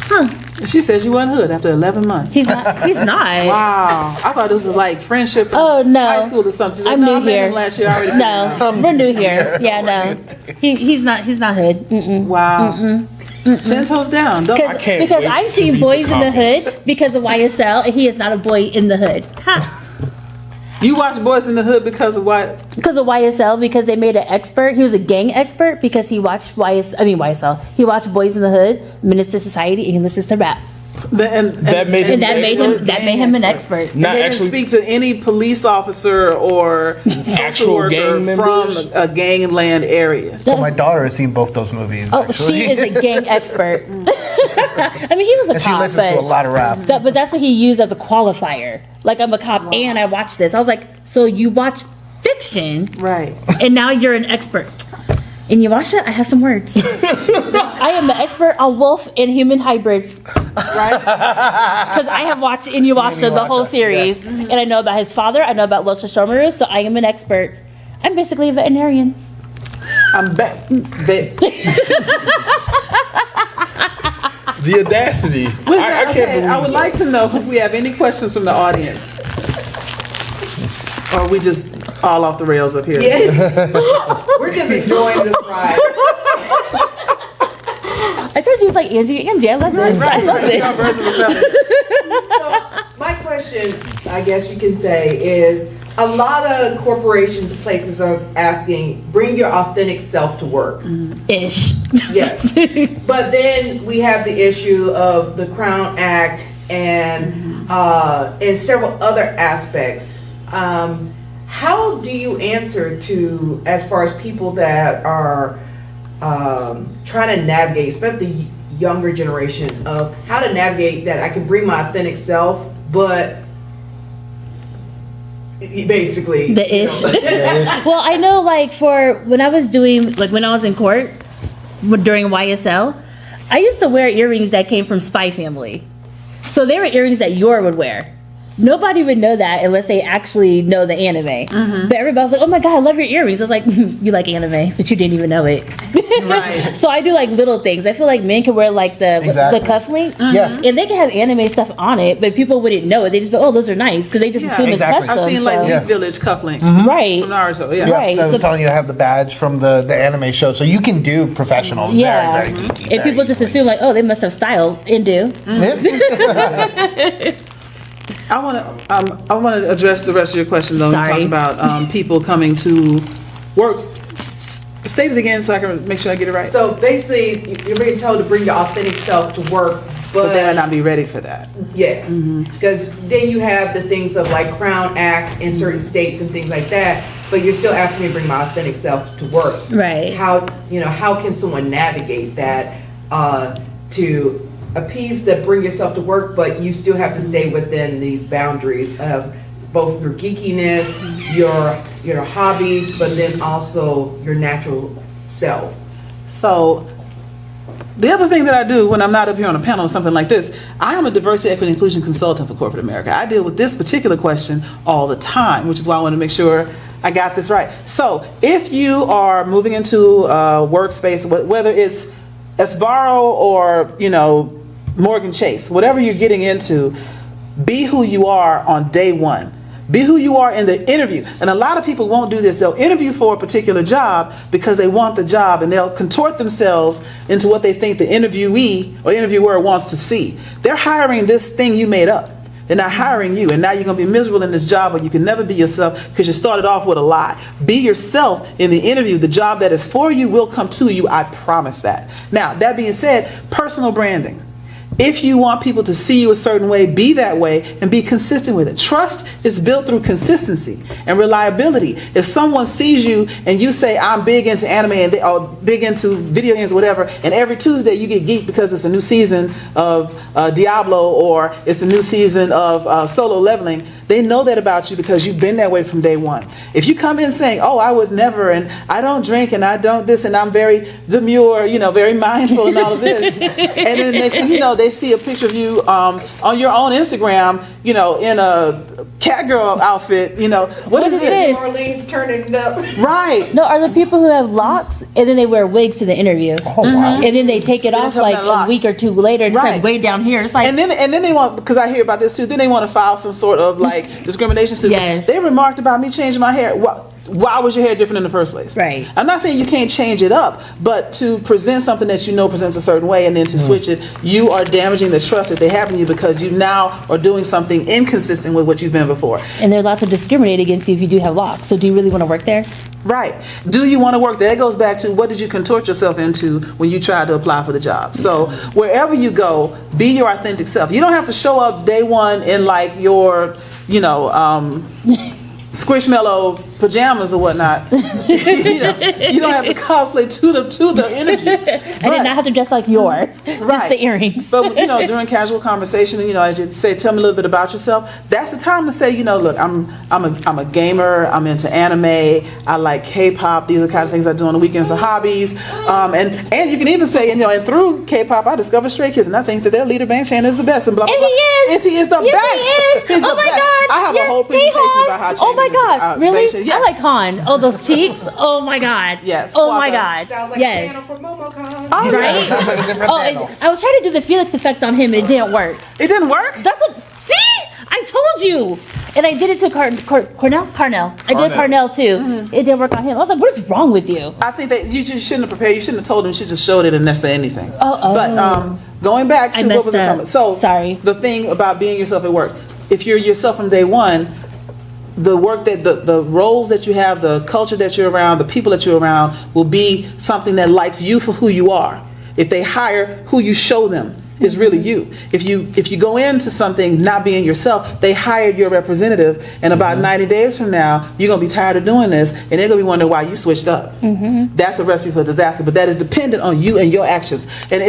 Huh. She says you wasn't hood after 11 months. He's not. Wow. I thought this was like friendship in high school or something. She's like, I'm no, new here. Last year already. No, we're new here. Yeah, no. He's not hood. Mm-mm. Wow. Mm-mm. 10 toes down. I can't Because wait I've to seen read boys the in the comments. hood because of YSL, and he is not a boy in the hood. Ha. You watch Boys in the Hood because of what? Because of YSL, because they made an expert. He was a gang expert because he watched YSL. He watched Boys in the Hood, Menace to Society, and he listens to rap. That made him an expert. Not he didn't actually speak to any police officer or social Actual worker gang from members? a gangland area. So my daughter has seen both those movies. Oh, actually. she is a gang expert. I mean, he was a And she cop, listens to a lot of rap. but that's what he used as a qualifier. Like, I'm a cop and I watch this. I was like, so you watch fiction, Right. and now you're an expert. In Yawasha, I have some words. I am the expert on wolf and human hybrids. Right? Because I have watched Inuyasha, the whole series, and I know about his father, I know about Los Shishomaru, so I am an expert. I'm basically a veterinarian. I'm back. The audacity. I can't believe I would like to know if we have any questions from the audience. Or are we just all off the rails up here? Yeah. We're just enjoying this ride. I thought he was like Angie. I love this. I love this. So my question, I guess you can say, is a lot of corporations, places are asking, bring your authentic self to work. Ish. Yes. But then we have the issue of the Crown Act and several other aspects. How do you answer to, as far as people that are trying to navigate, especially the younger generation, of how to navigate that I can bring my authentic self, but basically The ish. Well, I know, like, for when I was in court during YSL, I used to wear earrings that came from Spy Family. So they were earrings that Yor would wear. Nobody would know that unless they actually know the anime. But everybody was like, oh my God, I love your earrings. I was like, you like anime, but you didn't even know it. Right. So I do like little things. I feel like men can wear like the cufflinks. Yeah. And they can have anime stuff on it, but people wouldn't know it. They just go, oh, those are nice, because they just assume exactly. it's custom. I've seen like so. Yeah. Leaf Village cufflinks. Right. From Naruto, yeah. Yeah, Right, I was so- telling you, I have the badge from the anime show, so you can do professional. Yeah. Very, very geeky. And very people just easily. assume like, oh, they must have style and do. Yeah. I want to address the rest of your question though. Sorry. You talked about people coming to work. State it again so I can make sure I get it right. So basically, you're being told to bring your authentic self to work, But they might but not be ready for that. yeah, because then you have the things of like Crown Act in certain states and things like that. But you're still asking me to bring my authentic self to work. Right. How can someone navigate that to appease the bring yourself to work, but you still have to stay within these boundaries of both your geekiness, your hobbies, but then also your natural self. So the other thing that I do when I'm not up here on a panel or something like this, I am a diversity, equity, and inclusion consultant for corporate America. I deal with this particular question all the time, which is why I want to make sure I got this right. So if you are moving into a workspace, whether it's Sbarro or, Morgan Chase, whatever you're getting into, be who you are on day one. Be who you are in the interview. And a lot of people won't do this. They'll interview for a particular job because they want the job, and they'll contort themselves into what they think the interviewee or interviewer wants to see. They're hiring this thing you made up. They're not hiring you, and now you're going to be miserable in this job, or you can never be yourself because you started off with a lie. Be yourself in the interview. The job that is for you will come to you. I promise that. Now, that being said, personal branding. If you want people to see you a certain way, be that way and be consistent with it. Trust is built through consistency and reliability. If someone sees you and you say, I'm big into anime and they are big into video games or whatever, and every Tuesday you get geeked because it's a new season of Diablo or it's the new season of Solo Leveling, they know that about you because you've been that way from day one. If you come in saying, oh, I would never, and I don't drink, and I don't this, and I'm very demure, very mindful and all of this, and then the next thing you know, they see a picture of you on your own Instagram, in a catgirl outfit, what is this? New Orleans turning it up. Right. No, are the people who have locks and then they wear wigs to the interview? Oh, wow. And then they take it They off don't like have a locks. week or two later. It's Right. like way down here. It's like, And then they want, because I hear about this too, then they want to file some sort of like discrimination suit. Yes. They remarked about me changing my hair. Why was your hair different in the first place? Right. I'm not saying you can't change it up, but to present something that presents a certain way and then to switch it, you are damaging the trust that they have in you because you now are doing something inconsistent with what you've been before. and there are lots of discriminate against you if you do have locks. So do you really want to work there? Right. Do you want to work there? That goes back to what did you contort yourself into when you tried to apply for the job. So wherever you go, be your authentic self. You don't have to show up day one in like your, Squishmallow pajamas or whatnot. You don't have to cosplay to the interview. I did not have to dress like just the earrings. But during casual conversation, as you say, tell me a little bit about yourself. That's the time to say, look, I'm a gamer. I'm into anime. I like K-pop. These are the kind of things I do on the weekends for hobbies. And you can even say, and through K-pop, I discovered Stray Kids, and I think that their leader Bang Chan is the best. And blah blah blah. And he is the yes, best. He is. He's Oh the my best. God. I have a whole presentation about how. Oh my God. Really? Bang Chan. Yes. I like Han. Oh, those cheeks. Oh my God. Yes. Oh my God. Sounds like a Yes. panel for MomoCon. Oh, Right? yes. Sounds like a different panel. I was trying to do the Felix effect on him. It didn't work. It didn't work. That's what. See, I told you. And I did it to Carnell. I did Carnell too. Mm-hmm. It didn't work on him. I was like, what is wrong with you? I think that you just shouldn't have prepared. You shouldn't have told him. You should just showed it and never say anything. Oh. But going back to I what messed was I talking up. about? So Sorry. the thing about being yourself at work. If you're yourself from day one, the work that the roles that you have, the culture that you're around, the people that you're around will be something that likes you for who you are. If they hire, who you show them is really you. If you go into something not being yourself, they hired your representative, and about 90 days from now, you're gonna be tired of doing this, and they're gonna be wondering why you switched up. That's a recipe for disaster, but that is dependent on you and your actions. And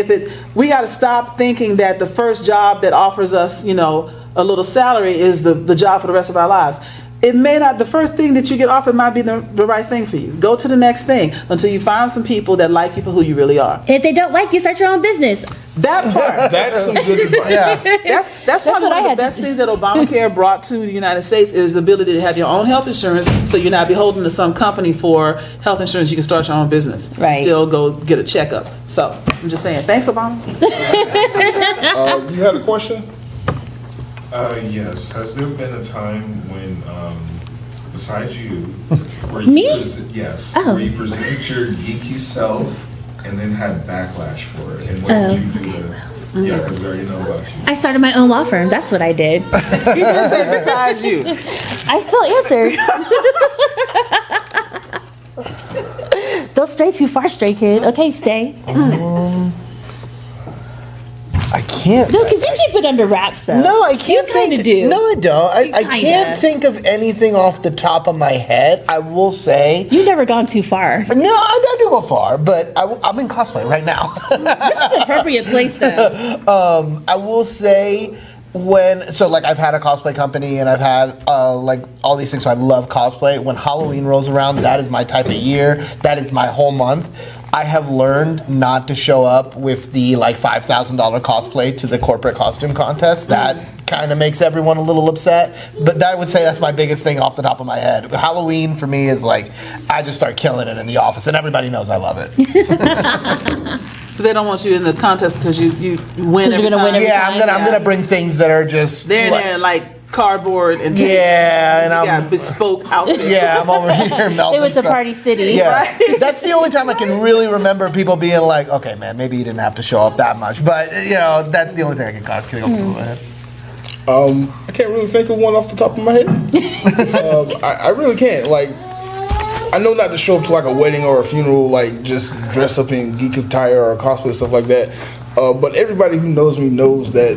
we got to stop thinking that the first job that offers us, a little salary is the job for the rest of our lives. It may not, the first thing that you get offered might be the right thing for you. Go to the next thing until you find some people that like you for who you really are. If they don't like you, start your own business. That part. That's some good advice. Yeah. That's probably what I one of had the to best do. things that Obamacare brought to the United States is the ability to have your own health insurance, so you're not beholden to some company for health insurance. You can start your own business. Right. Still go get a checkup. So I'm just saying, thanks, Obama. You had a question? Yes. Has there been a time when, besides you, where Me? yes, Oh. where you presented your geeky self and then had backlash for it? And what did you do to? Yeah, because we already know about you. I started my own law firm. That's what I did. He just said besides you. I still answered. Don't stray too far, stray kid. Okay, stay. I can't. No, because you keep it under wraps, though. No, I can't. You kind of do. No, I don't. I kinda. can't think of anything off the top of my head. I will say. You've never gone too far. No, I do go far, but I'm in cosplay right now. This is an appropriate place, though. I will say I've had a cosplay company and I've had all these things, so I love cosplay. When Halloween rolls around, that is my type of year. That is my whole month. I have learned not to show up with the $5,000 cosplay to the corporate costume contest. That kind of makes everyone a little upset. But I would say that's my biggest thing off the top of my head. Halloween for me is I just start killing it in the office, and everybody knows I love it. So they don't want you in the contest because you win every you're gonna time. win every Yeah, I'm gonna bring things that are just They're in there like cardboard and tape. Yeah, and You I'm got bespoke outfits. Yeah, I'm over here melting They went to stuff. Party City. Yeah, that's the only time I can really remember people being like, "Okay, man, maybe you didn't have to show up that much," but that's the only thing I can think of in my head. I can't really think of one off the top of my head. I really can't. I know not to show up to a wedding or a funeral, just dress up in geek attire or cosplay, stuff like that. But everybody who knows me knows that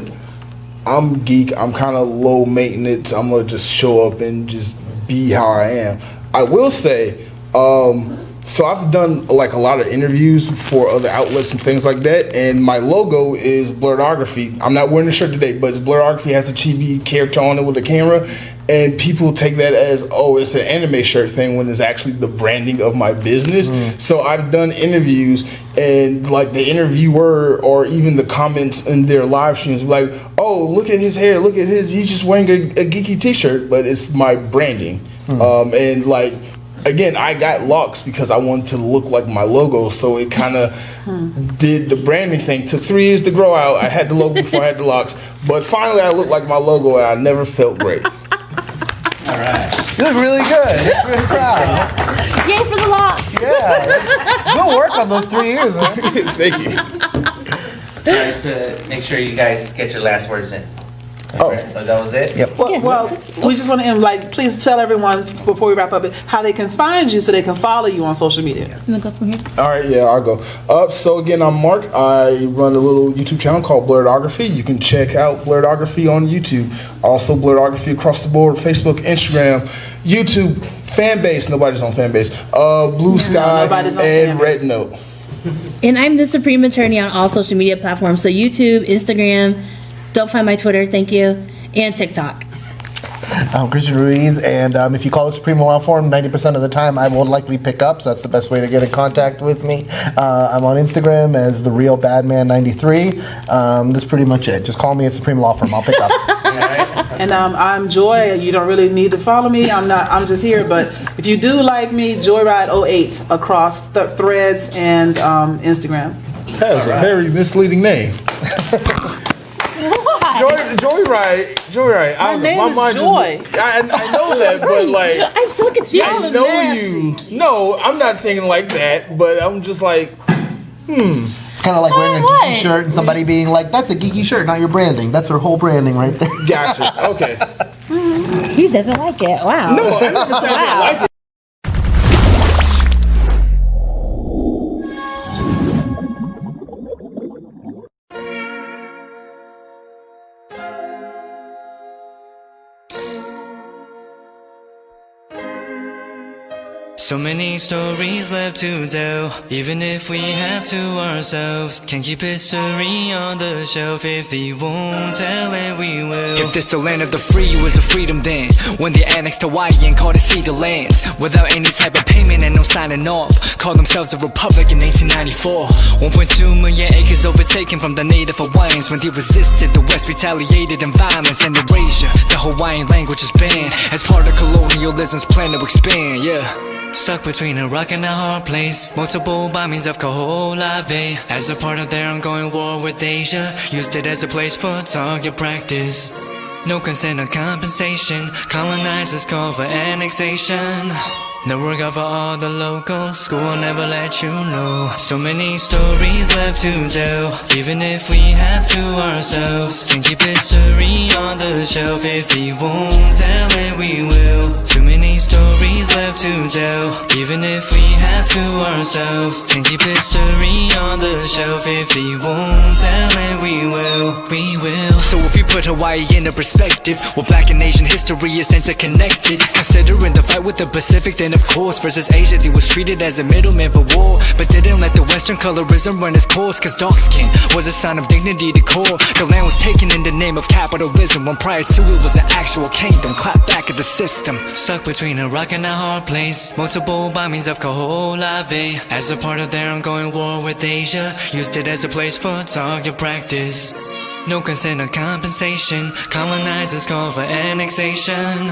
I'm geek. I'm kind of low maintenance. I'm gonna just show up and just be how I am. I will say, so I've done a lot of interviews for other outlets and things like that, and my logo is Blerdography. I'm not wearing the shirt today, but it's Blerdography, has a chibi character on it with a camera, and people take that as, oh, it's an anime shirt thing, when it's actually the branding of my business. So I've done interviews, and the interviewer or even the comments in their live streams like, oh, look at his hair, look at he's just wearing a geeky t-shirt, but it's my branding. And again, I got locks because I wanted to look like my logo, so it kind of did the branding thing. Took 3 years to grow out. I had the logo before I had the locks, but finally I looked like my logo, and I never felt great. All right, you look really good. I'm really proud. Yay for the locks. Yeah, good work on those 3 years, man. Thank you. Try to make sure you guys get your last words in. Oh. That was it? Yep. Well, we just want to please tell everyone before we wrap up how they can find you so they can follow you on social media. You wanna go from here? All right, yeah, I'll go. So again, I'm Mark. I run a little YouTube channel called Blerdography. You can check out Blerdography on YouTube. Also, Blerdography across the board: Facebook, Instagram, YouTube, Fanbase. Nobody's on Fanbase. Blue Sky nobody's on and Fanbase. Red Note. And I'm the Supreme Attorney on all social media platforms. So YouTube, Instagram, don't find my Twitter, thank you, and TikTok. I'm Christian Ruiz, and if you call the Supreme Law Firm, 90% of the time I won't likely pick up, so that's the best way to get in contact with me. I'm on Instagram as the Real Badman 93. That's pretty much it. Just call me at Supreme Law Firm. I'll pick up. And I'm Joy. You don't really need to follow me. I'm just here. But if you do like me, Joyride08 across Threads and Instagram. That's a very misleading name. Joyride. My name is Joy. I know that, but like, I'm so confused. I know you. No, I'm not thinking like that, but I'm just like, It's kind of like wearing a geeky shirt and somebody being like, that's a geeky shirt, not your branding. That's her whole branding right there. Gotcha. Okay. He doesn't like it. Wow. No, I never said I like it. So many stories left to tell, even if we have to ourselves. Can keep history on the shelf. If they won't tell it, we will. If this the land of the free, was a freedom then, when they annexed Hawaii and called it cedar lands, without any type of payment and no signing off. Called themselves the Republic in 1894. 1.2 million acres overtaken from the native Hawaiians. When they resisted, the West retaliated in violence and erasure. The Hawaiian language is banned as part of colonialism's plan to expand, yeah. Stuck between a rock and a hard place. Multiple bombings of Kaho'olawe as a part of their ongoing war with Asia. Used it as a place for target practice. No consent or compensation. Colonizers call for annexation. The work of all the locals. School will never let you know. So many stories left to tell, even if we have to ourselves. Can keep history on the shelf. If they won't tell it, we will. Too many stories left to tell, even if we have to ourselves. Can keep history on the shelf. If they won't tell it, we will. We will. So if we put Hawaii into perspective, well, Black and Asian history is interconnected. Considering the fight with the Pacific, then of course versus Asia, they was treated as a middleman for war, but didn't let the Western colorism run its course. Cause dark skin was a sign of dignity to core. The land was taken in the name of capitalism, when prior to it was an actual kingdom. Clap back at the system. Stuck between a rock and a hard place. Multiple bombings of Kaho'olawe as a part of their ongoing war with Asia. Used it as a place for target practice. No consent or compensation. Colonizers call for annexation.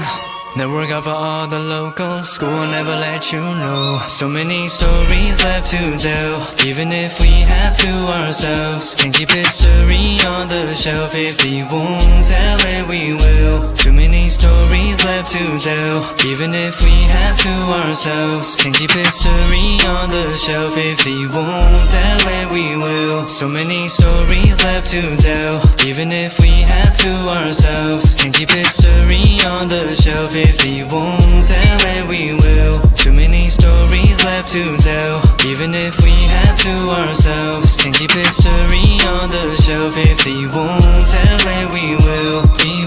The work of all the locals. School will never let you know. So many stories left to tell, even if we have to ourselves. Can keep history on the shelf. If they won't tell it, we will. Too many stories left to tell, even if we have to ourselves. Can keep history on the shelf. If they won't tell it, we will. So many stories left to tell, even if we have to ourselves. Can keep history on the shelf. If they won't tell it, we will. Too many stories left to tell, even if we have to ourselves. Can keep history on the shelf. If they won't tell it, we will. We